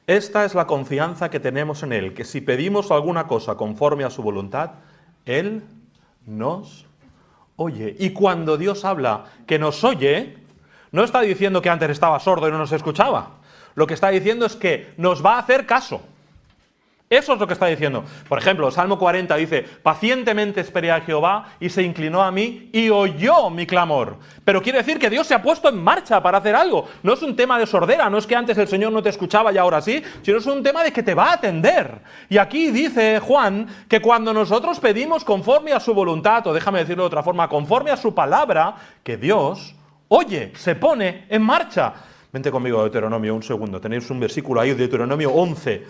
Esta es la confianza que tenemos en Él, que si pedimos alguna cosa conforme a su voluntad, Él nos oye. Y cuando Dios habla que nos oye, no está diciendo que antes estaba sordo y no nos escuchaba. Lo que está diciendo es que nos va a hacer caso. Eso es lo que está diciendo. Por ejemplo, Salmo 40 dice, pacientemente esperé a Jehová y se inclinó a mí y oyó mi clamor. Pero quiere decir que Dios se ha puesto en marcha para hacer algo. No es un tema de sordera, no es que antes el Señor no te escuchaba y ahora sí, sino es un tema de que te va a atender. Y aquí dice Juan que cuando nosotros pedimos conforme a su voluntad, o déjame decirlo de otra forma, conforme a su palabra, que Dios oye, se pone en marcha. Vente conmigo a Deuteronomio un segundo, tenéis un versículo ahí, Deuteronomio 11.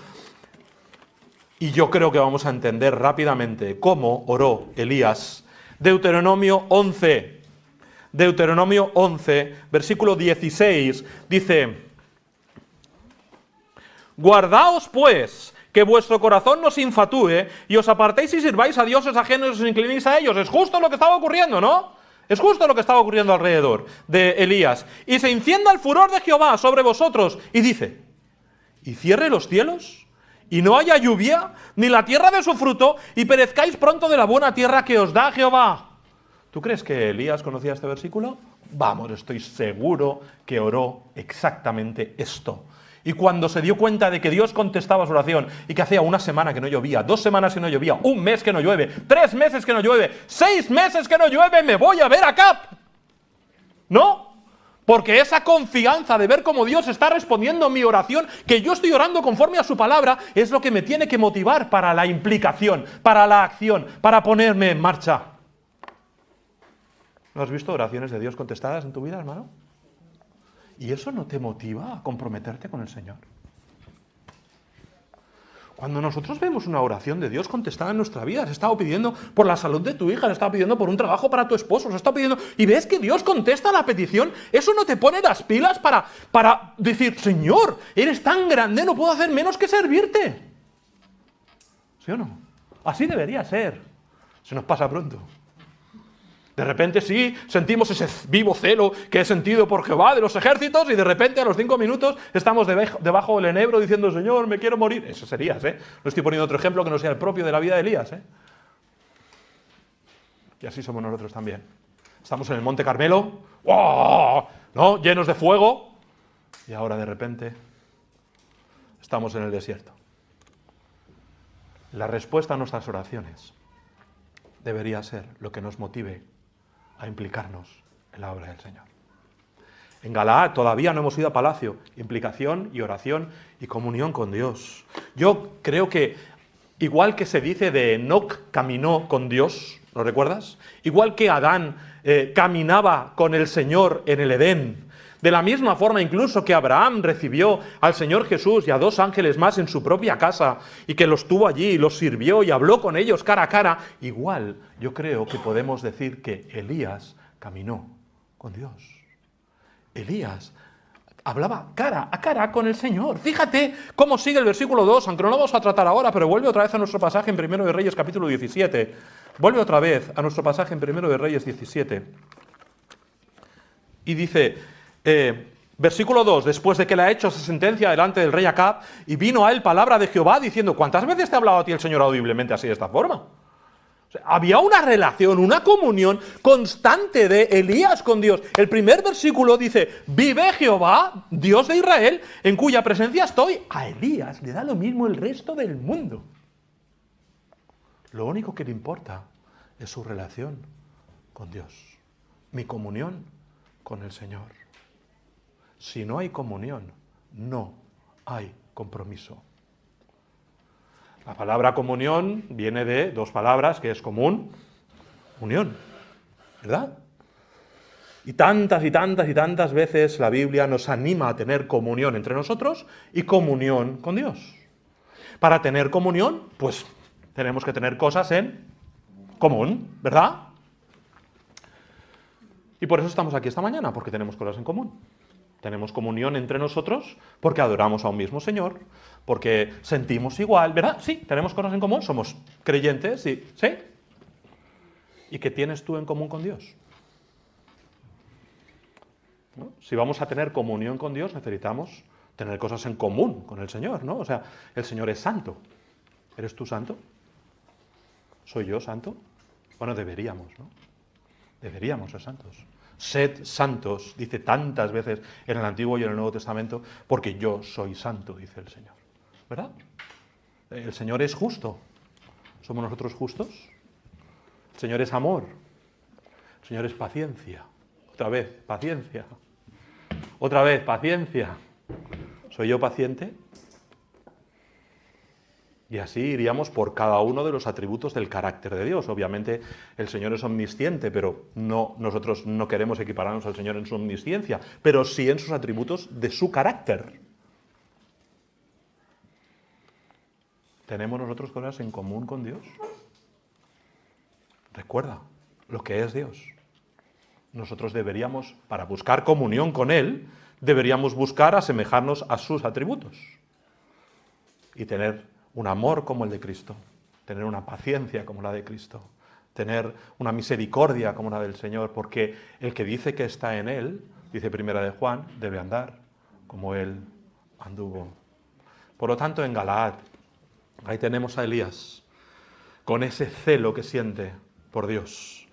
Y yo creo que vamos a entender rápidamente cómo oró Elías. Deuteronomio 11. Deuteronomio 11, versículo 16, dice: guardaos pues, que vuestro corazón no se infatúe, y os apartéis y sirváis a dioses ajenos y os inclinéis a ellos. Es justo lo que estaba ocurriendo, ¿no? Es justo lo que estaba ocurriendo alrededor de Elías. Y se encienda el furor de Jehová sobre vosotros, y dice: y cierre los cielos, y no haya lluvia, ni la tierra de su fruto, y perezcáis pronto de la buena tierra que os da Jehová. ¿Tú crees que Elías conocía este versículo? Vamos, estoy seguro que oró exactamente esto. Y cuando se dio cuenta de que Dios contestaba su oración y que hacía una semana que no llovía, 2 semanas que no llovía, 1 mes que no llueve, 3 meses que no llueve, 6 meses que no llueve, me voy a ver a Cap. ¿No? Porque esa confianza de ver cómo Dios está respondiendo a mi oración, que yo estoy orando conforme a su palabra, es lo que me tiene que motivar para la implicación, para la acción, para ponerme en marcha. ¿No has visto oraciones de Dios contestadas en tu vida, hermano? ¿Y eso no te motiva a comprometerte con el Señor? Cuando nosotros vemos una oración de Dios contestada en nuestra vida, has estado pidiendo por la salud de tu hija, has estado pidiendo por un trabajo para tu esposo, has estado pidiendo, y ves que Dios contesta la petición, ¿eso no te pone las pilas para decir: Señor, eres tan grande, no puedo hacer menos que servirte? ¿Sí o no? Así debería ser. Se nos pasa pronto. De repente sí, sentimos ese vivo celo que he sentido por Jehová de los ejércitos, y de repente a los 5 minutos estamos debajo del enebro diciendo: Señor, me quiero morir. Eso serías, ¿eh? No estoy poniendo otro ejemplo que no sea el propio de la vida de Elías, ¿eh? Y así somos nosotros también. Estamos en el Monte Carmelo, ¡oh!, ¿no?, llenos de fuego, y ahora de repente estamos en el desierto. La respuesta a nuestras oraciones debería ser lo que nos motive a implicarnos en la obra del Señor. En Galaad todavía no hemos ido a palacio. Implicación y oración y comunión con Dios. Yo creo que, igual que se dice de Enoc caminó con Dios, ¿lo recuerdas? Igual que Adán caminaba con el Señor en el Edén, de la misma forma incluso que Abraham recibió al Señor Jesús y a 2 ángeles más en su propia casa, y que los tuvo allí y los sirvió y habló con ellos cara a cara, igual yo creo que podemos decir que Elías caminó con Dios. Elías hablaba cara a cara con el Señor. Fíjate cómo sigue el versículo 2, aunque no lo vamos a tratar ahora, pero vuelve otra vez a nuestro pasaje en 1 de Reyes capítulo 17. Vuelve otra vez a nuestro pasaje en 1 de Reyes 17. Y dice... versículo 2, después de que le ha hecho esa sentencia delante del rey Acab, y vino a él palabra de Jehová diciendo: ¿cuántas veces te ha hablado a ti el Señor audiblemente así de esta forma? O sea, había una relación, una comunión constante de Elías con Dios. El primer versículo dice: vive Jehová, Dios de Israel, en cuya presencia estoy. A Elías le da lo mismo el resto del mundo. Lo único que le importa es su relación con Dios, mi comunión con el Señor. Si no hay comunión, no hay compromiso. La palabra comunión viene de 2 palabras, que es común, unión, ¿verdad? Y tantas y tantas y tantas veces la Biblia nos anima a tener comunión entre nosotros y comunión con Dios. Para tener comunión, pues tenemos que tener cosas en común, ¿verdad? Y por eso estamos aquí esta mañana, porque tenemos cosas en común. Tenemos comunión entre nosotros porque adoramos a un mismo Señor, porque sentimos igual, ¿verdad? Sí, tenemos cosas en común, somos creyentes, ¿sí? ¿Sí? ¿Y qué tienes tú en común con Dios? ¿No? Si vamos a tener comunión con Dios, necesitamos tener cosas en común con el Señor, ¿no? O sea, el Señor es santo. ¿Eres tú santo? ¿Soy yo santo? Bueno, deberíamos, ¿no? Deberíamos ser santos. Sed santos, dice tantas veces en el Antiguo y en el Nuevo Testamento, porque yo soy santo, dice el Señor. ¿Verdad? El Señor es justo. ¿Somos nosotros justos? El Señor es amor. El Señor es paciencia. Otra vez, paciencia. Otra vez, paciencia. ¿Soy yo paciente? Y así iríamos por cada uno de los atributos del carácter de Dios. Obviamente el Señor es omnisciente, pero nosotros no queremos equipararnos al Señor en su omnisciencia, pero sí en sus atributos de su carácter. ¿tenemos nosotros cosas en común con Dios? Recuerda lo que es Dios. Nosotros deberíamos, para buscar comunión con Él, deberíamos buscar asemejarnos a sus atributos y tener un amor como el de Cristo, tener una paciencia como la de Cristo, tener una misericordia como la del Señor, porque el que dice que está en Él, dice Primera de Juan, debe andar como Él anduvo. Por lo tanto, en Galaad, ahí tenemos a Elías, con ese celo que siente por Dios,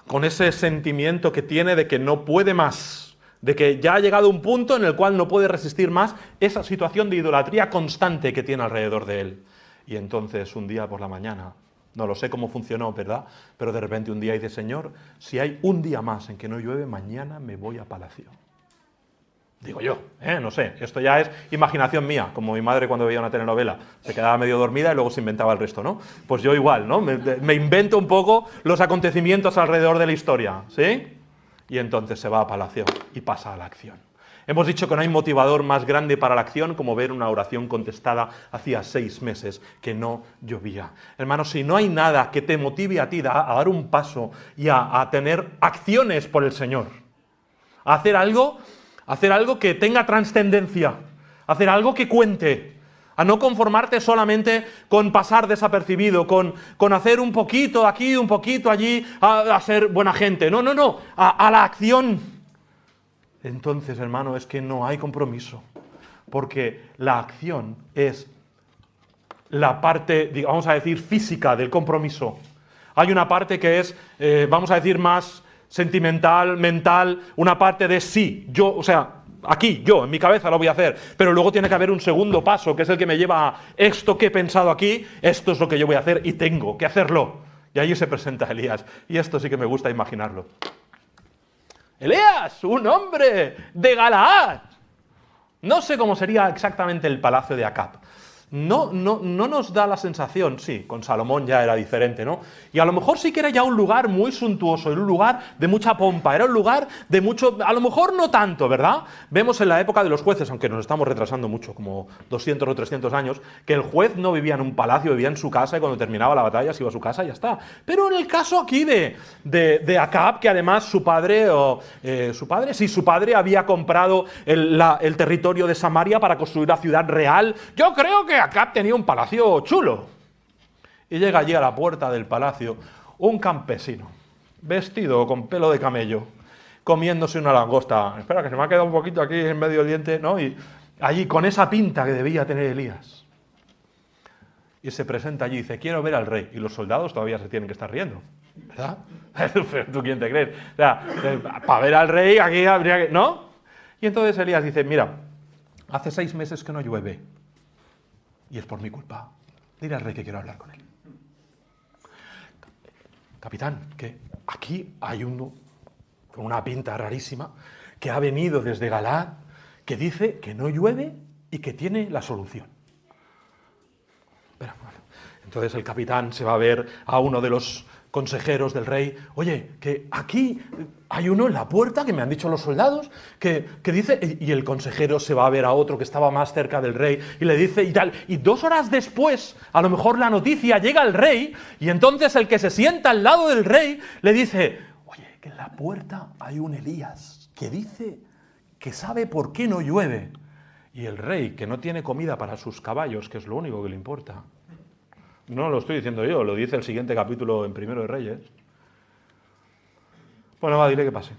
con ese sentimiento que tiene de que no puede más, de que ya ha llegado un punto en el cual no puede resistir más esa situación de idolatría constante que tiene alrededor de él. Y entonces, un día por la mañana, no lo sé cómo funcionó, ¿verdad? Pero de repente un día dice, Señor, si hay un día más en que no llueve, mañana me voy a palacio. Digo yo, no sé, esto ya es imaginación mía, como mi madre cuando veía una telenovela, se quedaba medio dormida y luego se inventaba el resto, ¿no? Pues yo igual, ¿no? Me invento un poco los acontecimientos alrededor de la historia, ¿sí? Y entonces se va a palacio y pasa a la acción. Hemos dicho que no hay motivador más grande para la acción como ver una oración contestada hacía 6 meses que no llovía. Hermanos, si no hay nada que te motive a ti a dar un paso y a tener acciones por el Señor, a hacer algo que tenga trascendencia, hacer algo que cuente, a no conformarte solamente con pasar desapercibido, con hacer un poquito aquí, un poquito allí, a ser buena gente. No, a la acción. Entonces, hermano, es que no hay compromiso, porque la acción es la parte, vamos a decir, física del compromiso. Hay una parte que es, vamos a decir, más sentimental, mental, una parte de sí, yo, o sea, aquí, yo, en mi cabeza lo voy a hacer, pero luego tiene que haber un segundo paso, que es el que me lleva a esto que he pensado aquí, esto es lo que yo voy a hacer y tengo que hacerlo. Y allí se presenta Elías, y esto sí que me gusta imaginarlo. Elías, un hombre de Galaad. No sé cómo sería exactamente el palacio de Acab. No nos da la sensación, sí, con Salomón ya era diferente, ¿no? Y a lo mejor sí que era ya un lugar muy suntuoso, era un lugar de mucha pompa, era un lugar de mucho, a lo mejor no tanto, ¿verdad? Vemos en la época de los jueces, aunque nos estamos retrasando mucho, como 200 o 300 años, que el juez no vivía en un palacio, vivía en su casa y cuando terminaba la batalla se iba a su casa y ya está. Pero en el caso aquí de Acab, que además su padre había comprado el territorio de Samaria para construir la ciudad real, yo creo que Acab tenía un palacio chulo. Y llega allí a la puerta del palacio un campesino, vestido con pelo de camello, comiéndose una langosta. Espera, que se me ha quedado un poquito aquí en medio del diente, ¿no? Y allí, con esa pinta que debía tener Elías. Y se presenta allí y dice, quiero ver al rey. Y los soldados todavía se tienen que estar riendo, ¿verdad? ¿Tú quién te crees? O sea, para ver al rey aquí habría que... ¿no? Y entonces Elías dice, mira, hace 6 meses que no llueve. Y es por mi culpa. Dile al rey que quiero hablar con él. Capitán, que aquí hay uno con una pinta rarísima que ha venido desde Galaad, que dice que no llueve y que tiene la solución. Pero, bueno, entonces el capitán se va a ver a uno de los consejeros del rey, oye, que aquí hay uno en la puerta, que me han dicho los soldados, que dice, y el consejero se va a ver a otro que estaba más cerca del rey, y le dice y tal, y 2 horas después, a lo mejor la noticia llega al rey, y entonces el que se sienta al lado del rey, le dice, oye, que en la puerta hay un Elías, que dice que sabe por qué no llueve, y el rey, que no tiene comida para sus caballos, que es lo único que le importa. No lo estoy diciendo yo, lo dice el siguiente capítulo en Primero de Reyes. Bueno, va, dile que pase.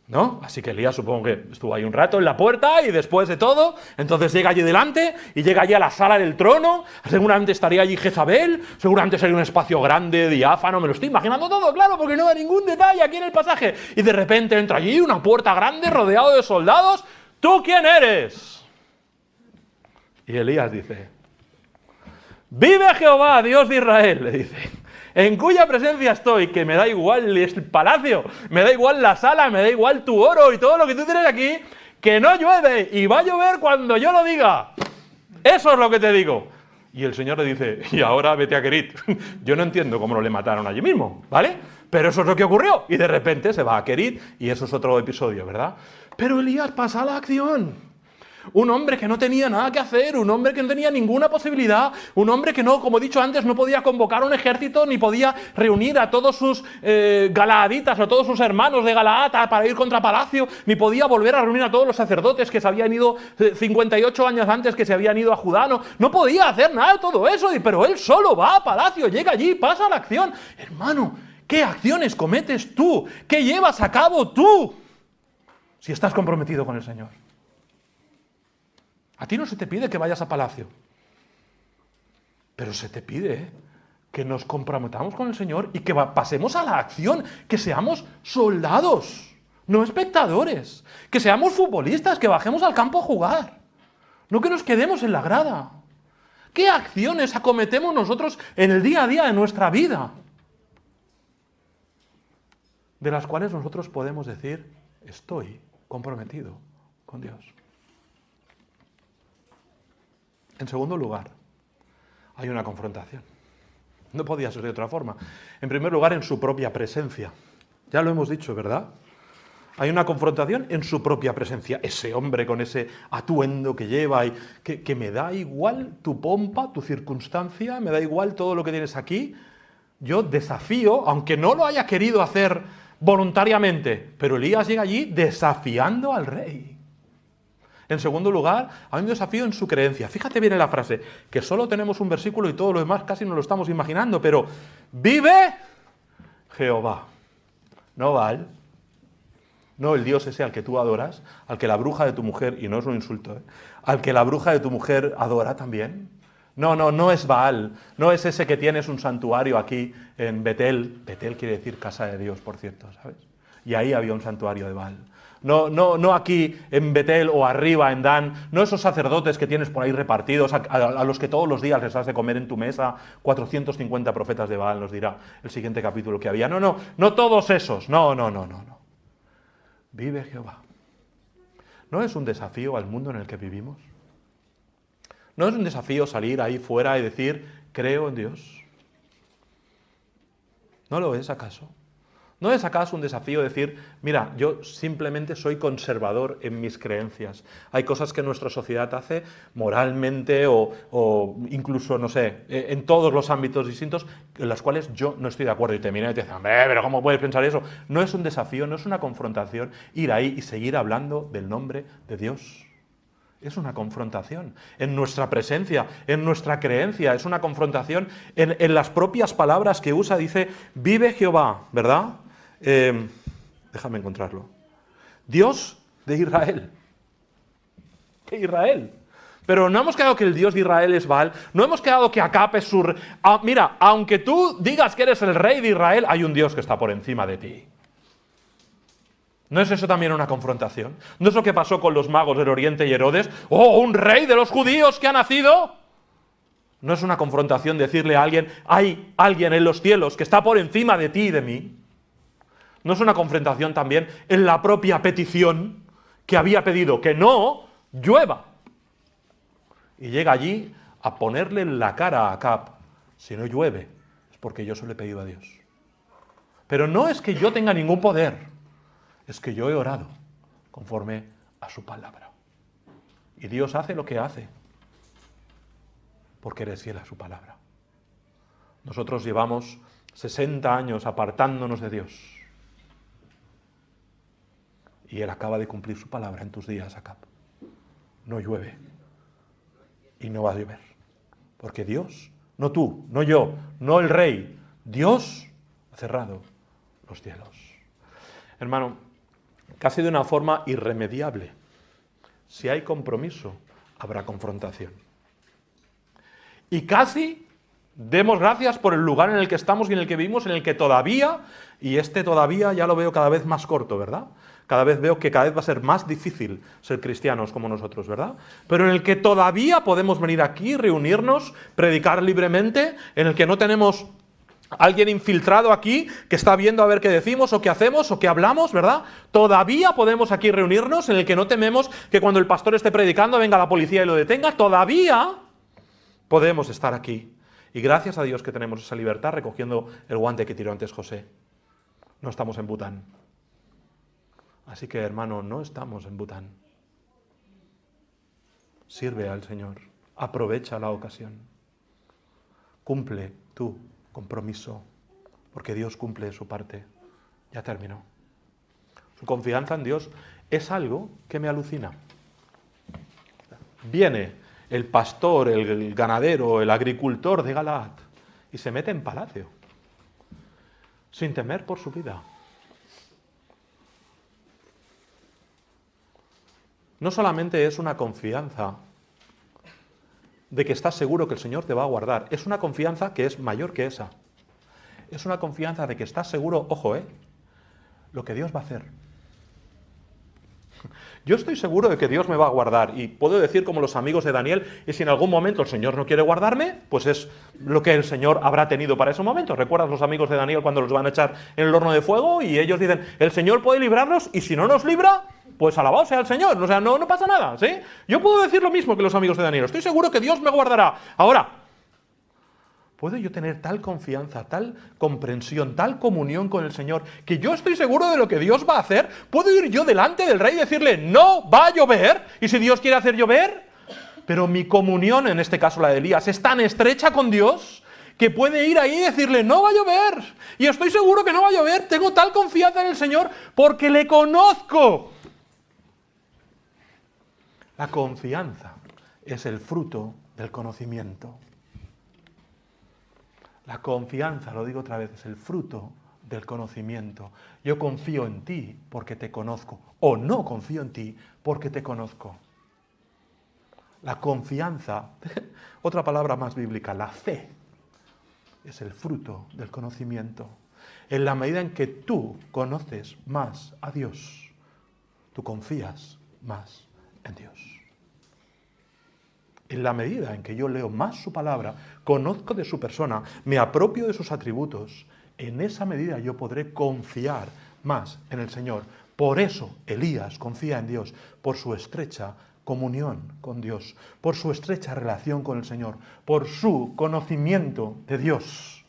¿No? Así que Elías supongo que estuvo ahí un rato en la puerta y después de todo, entonces llega allí delante y llega allí a la sala del trono, seguramente estaría allí Jezabel, seguramente sería un espacio grande, diáfano, me lo estoy imaginando todo, claro, porque no hay ningún detalle aquí en el pasaje. Y de repente entra allí una puerta grande rodeado de soldados, ¿tú quién eres? Y Elías dice, ¡vive Jehová, Dios de Israel! Le dice, en cuya presencia estoy, que me da igual el palacio, me da igual la sala, me da igual tu oro y todo lo que tú tienes aquí, que no llueve y va a llover cuando yo lo diga. Eso es lo que te digo. Y el Señor le dice, y ahora vete a Querit. Yo no entiendo cómo no le mataron allí mismo, ¿vale? Pero eso es lo que ocurrió. Y de repente se va a Querit y eso es otro episodio, ¿verdad? Pero Elías pasa a la acción. Un hombre que no tenía nada que hacer, un hombre que no tenía ninguna posibilidad, un hombre que no, como he dicho antes, no podía convocar un ejército ni podía reunir a todos sus galaaditas, a todos sus hermanos de Galaad para ir contra Palacio, ni podía volver a reunir a todos los sacerdotes que se habían ido 58 años antes, que se habían ido a Judá. No podía hacer nada de todo eso, pero él solo va a Palacio, llega allí, pasa la acción. Hermano, ¿qué acciones cometes tú? ¿Qué llevas a cabo tú si estás comprometido con el Señor? A ti no se te pide que vayas a Palacio, pero se te pide que nos comprometamos con el Señor y que pasemos a la acción, que seamos soldados, no espectadores, que seamos futbolistas, que bajemos al campo a jugar, no que nos quedemos en la grada. ¿Qué acciones acometemos nosotros en el día a día de nuestra vida? De las cuales nosotros podemos decir, estoy comprometido con Dios. En segundo lugar, hay una confrontación. No podía ser de otra forma. En primer lugar, en su propia presencia. Ya lo hemos dicho, ¿verdad? Hay una confrontación en su propia presencia. Ese hombre con ese atuendo que lleva y que me da igual tu pompa, tu circunstancia, me da igual todo lo que tienes aquí. Yo desafío, aunque no lo haya querido hacer voluntariamente, pero Elías llega allí desafiando al rey. En segundo lugar, hay un desafío en su creencia. Fíjate bien en la frase, que solo tenemos un versículo y todo lo demás casi no lo estamos imaginando, pero vive Jehová, no Baal, no el Dios ese al que tú adoras, al que la bruja de tu mujer, y no es un insulto, al que la bruja de tu mujer adora también. No es Baal, no es ese que tienes un santuario aquí en Betel. Betel quiere decir casa de Dios, por cierto, ¿sabes? Y ahí había un santuario de Baal. No aquí en Betel o arriba en Dan, no esos sacerdotes que tienes por ahí repartidos, a los que todos los días les has de comer en tu mesa, 450 profetas de Baal, nos dirá el siguiente capítulo que había. No todos esos, no. Vive Jehová. ¿No es un desafío al mundo en el que vivimos? ¿No es un desafío salir ahí fuera y decir, creo en Dios? ¿No lo es acaso? ¿No es acaso un desafío decir, mira, yo simplemente soy conservador en mis creencias? Hay cosas que nuestra sociedad hace moralmente o incluso, no sé, en todos los ámbitos distintos, en las cuales yo no estoy de acuerdo. Y te miran y te dicen, hombre, pero ¿cómo puedes pensar eso? No es un desafío, no es una confrontación ir ahí y seguir hablando del nombre de Dios. Es una confrontación en nuestra presencia, en nuestra creencia, es una confrontación en las propias palabras que usa. Dice, vive Jehová, ¿verdad? Déjame encontrarlo. Dios de Israel. ¿Qué Israel? Pero no hemos quedado que el Dios de Israel es Baal, no hemos quedado que Acab es su... mira, aunque tú digas que eres el rey de Israel, hay un Dios que está por encima de ti. ¿No es eso también una confrontación? ¿No es lo que pasó con los magos del Oriente y Herodes? ¡Oh, un rey de los judíos que ha nacido! ¿No es una confrontación decirle a alguien, hay alguien en los cielos que está por encima de ti y de mí? ¿No es una confrontación también en la propia petición que había pedido que no llueva? Y llega allí a ponerle en la cara a Acab, si no llueve, es porque yo se lo he pedido a Dios. Pero no es que yo tenga ningún poder. Es que yo he orado conforme a su palabra. Y Dios hace lo que hace, porque eres fiel a su palabra. Nosotros llevamos 60 años apartándonos de Dios. Y Él acaba de cumplir su palabra en tus días, Acab. No llueve. Y no va a llover. Porque Dios, no tú, no yo, no el rey, Dios ha cerrado los cielos. Hermano, casi de una forma irremediable. Si hay compromiso, habrá confrontación. Y casi demos gracias por el lugar en el que estamos y en el que vivimos, en el que todavía, y todavía ya lo veo cada vez más corto, ¿verdad? Cada vez veo que cada vez va a ser más difícil ser cristianos como nosotros, ¿verdad? Pero en el que todavía podemos venir aquí, reunirnos, predicar libremente, en el que no tenemos alguien infiltrado aquí que está viendo a ver qué decimos o qué hacemos o qué hablamos, ¿verdad? Todavía podemos aquí reunirnos, en el que no tememos que cuando el pastor esté predicando venga la policía y lo detenga. Todavía podemos estar aquí. Y gracias a Dios que tenemos esa libertad, recogiendo el guante que tiró antes José. No estamos en Bután. Así que, hermano, no estamos en Bután. Sirve al Señor. Aprovecha la ocasión. Cumple tu compromiso, porque Dios cumple su parte. Ya terminó. Su confianza en Dios es algo que me alucina. Viene el pastor, el ganadero, el agricultor de Galaad y se mete en palacio, sin temer por su vida. No solamente es una confianza de que estás seguro que el Señor te va a guardar, es una confianza que es mayor que esa. Es una confianza de que estás seguro, ojo, lo que Dios va a hacer. Yo estoy seguro de que Dios me va a guardar y puedo decir como los amigos de Daniel, y si en algún momento el Señor no quiere guardarme, pues es lo que el Señor habrá tenido para ese momento. ¿Recuerdas los amigos de Daniel cuando los van a echar en el horno de fuego y ellos dicen, el Señor puede librarnos y si no nos libra, pues alabado sea el Señor? O sea, no pasa nada, ¿sí? Yo puedo decir lo mismo que los amigos de Daniel, estoy seguro que Dios me guardará. Ahora, ¿puedo yo tener tal confianza, tal comprensión, tal comunión con el Señor, que yo estoy seguro de lo que Dios va a hacer? ¿Puedo ir yo delante del rey y decirle, no va a llover? Y si Dios quiere hacer llover, pero mi comunión, en este caso la de Elías, es tan estrecha con Dios, que puede ir ahí y decirle, no va a llover. Y estoy seguro que no va a llover, tengo tal confianza en el Señor, porque le conozco. La confianza es el fruto del conocimiento. La confianza, lo digo otra vez, es el fruto del conocimiento. Yo confío en ti porque te conozco, o no confío en ti porque te conozco. La confianza, otra palabra más bíblica, la fe, es el fruto del conocimiento. En la medida en que tú conoces más a Dios, tú confías más en Dios. En la medida en que yo leo más su palabra, conozco de su persona, me apropio de sus atributos, en esa medida yo podré confiar más en el Señor. Por eso Elías confía en Dios, por su estrecha comunión con Dios, por su estrecha relación con el Señor, por su conocimiento de Dios.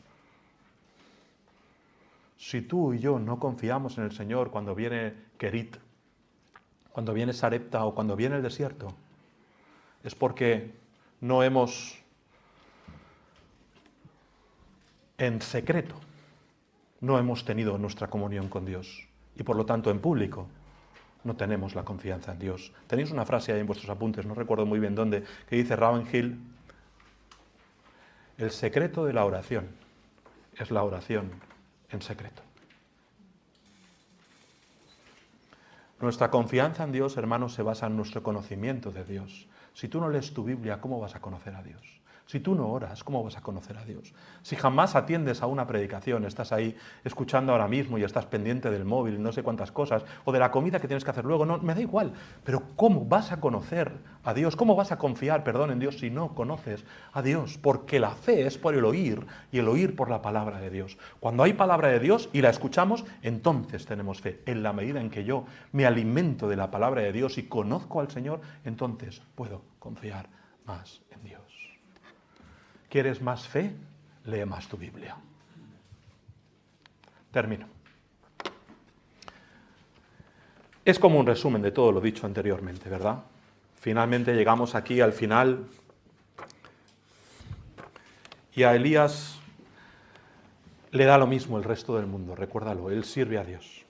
Si tú y yo no confiamos en el Señor cuando viene Kerit, cuando viene Sarepta o cuando viene el desierto, es porque no hemos, en secreto, no hemos tenido nuestra comunión con Dios. Y por lo tanto, en público, no tenemos la confianza en Dios. Tenéis una frase ahí en vuestros apuntes, no recuerdo muy bien dónde, que dice Raven Hill, el secreto de la oración es la oración en secreto. Nuestra confianza en Dios, hermanos, se basa en nuestro conocimiento de Dios. Si tú no lees tu Biblia, ¿cómo vas a conocer a Dios? Si tú no oras, ¿cómo vas a conocer a Dios? Si jamás atiendes a una predicación, estás ahí escuchando ahora mismo y estás pendiente del móvil, no sé cuántas cosas, o de la comida que tienes que hacer luego, no, me da igual. Pero ¿cómo vas a conocer a Dios? ¿Cómo vas a confiar, en Dios si no conoces a Dios? Porque la fe es por el oír y el oír por la palabra de Dios. Cuando hay palabra de Dios y la escuchamos, entonces tenemos fe. En la medida en que yo me alimento de la palabra de Dios y conozco al Señor, entonces puedo confiar más en Dios. ¿Quieres más fe? Lee más tu Biblia. Termino. Es como un resumen de todo lo dicho anteriormente, ¿verdad? Finalmente llegamos aquí al final y a Elías le da lo mismo el resto del mundo, recuérdalo, él sirve a Dios.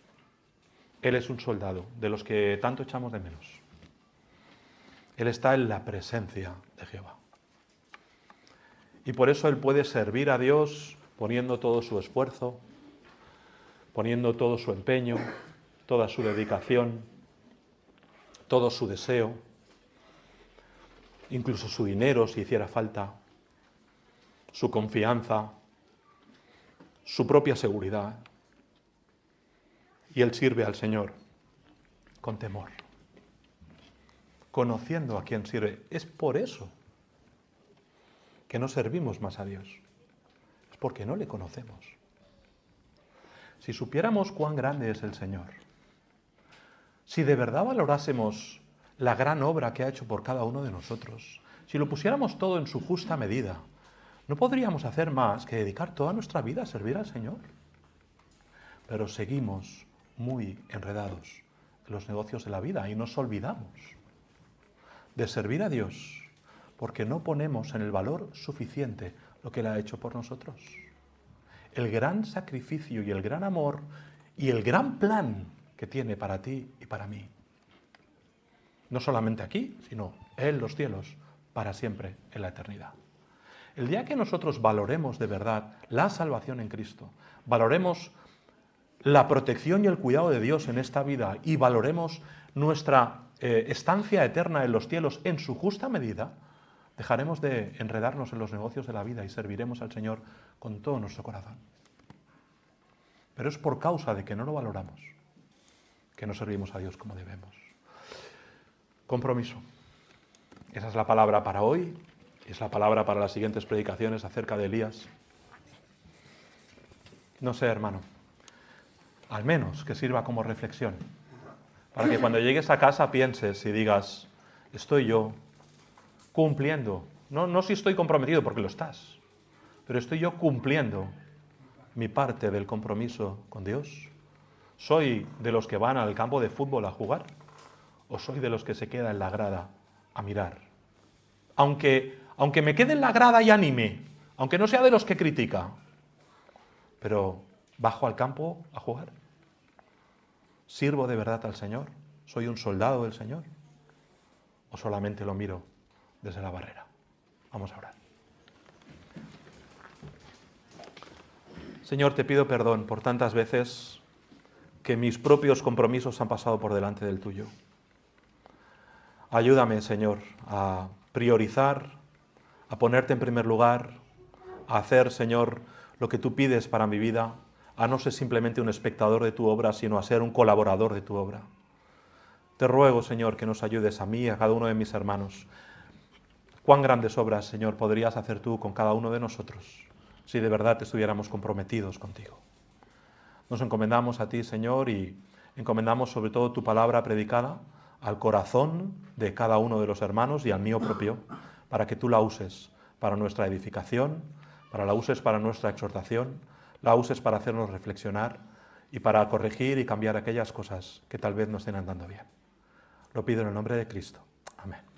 Él es un soldado, de los que tanto echamos de menos. Él está en la presencia de Jehová. Y por eso él puede servir a Dios poniendo todo su esfuerzo, poniendo todo su empeño, toda su dedicación, todo su deseo, incluso su dinero si hiciera falta, su confianza, su propia seguridad. Y él sirve al Señor con temor, conociendo a quién sirve. Es por eso que no servimos más a Dios. Es porque no le conocemos. Si supiéramos cuán grande es el Señor, si de verdad valorásemos la gran obra que ha hecho por cada uno de nosotros, si lo pusiéramos todo en su justa medida, no podríamos hacer más que dedicar toda nuestra vida a servir al Señor. Pero seguimos muy enredados en los negocios de la vida y nos olvidamos de servir a Dios, porque no ponemos en el valor suficiente lo que Él ha hecho por nosotros. El gran sacrificio y el gran amor y el gran plan que tiene para ti y para mí. No solamente aquí, sino en los cielos, para siempre, en la eternidad. El día que nosotros valoremos de verdad la salvación en Cristo, valoremos la protección y el cuidado de Dios en esta vida y valoremos nuestra estancia eterna en los cielos en su justa medida, dejaremos de enredarnos en los negocios de la vida y serviremos al Señor con todo nuestro corazón. Pero es por causa de que no lo valoramos que no servimos a Dios como debemos. Compromiso. Esa es la palabra para hoy, es la palabra para las siguientes predicaciones acerca de Elías. No sé, hermano, al menos que sirva como reflexión, para que cuando llegues a casa pienses y digas, estoy yo cumpliendo, no si estoy comprometido, porque lo estás, pero estoy yo cumpliendo mi parte del compromiso con Dios. ¿Soy de los que van al campo de fútbol a jugar? ¿O soy de los que se queda en la grada a mirar? Aunque me quede en la grada y anime, aunque no sea de los que critica, pero ¿bajo al campo a jugar? ¿Sirvo de verdad al Señor? ¿Soy un soldado del Señor? ¿O solamente lo miro desde la barrera? Vamos a orar. Señor, te pido perdón por tantas veces que mis propios compromisos han pasado por delante del tuyo. Ayúdame, Señor, a priorizar, a ponerte en primer lugar, a hacer, Señor, lo que tú pides para mi vida, a no ser simplemente un espectador de tu obra, sino a ser un colaborador de tu obra. Te ruego, Señor, que nos ayudes a mí y a cada uno de mis hermanos. Cuán grandes obras, Señor, podrías hacer tú con cada uno de nosotros, si de verdad estuviéramos comprometidos contigo. Nos encomendamos a ti, Señor, y encomendamos sobre todo tu palabra predicada al corazón de cada uno de los hermanos y al mío propio, para que tú la uses para nuestra edificación, la uses para nuestra exhortación, la uses para hacernos reflexionar y para corregir y cambiar aquellas cosas que tal vez no estén andando bien. Lo pido en el nombre de Cristo. Amén.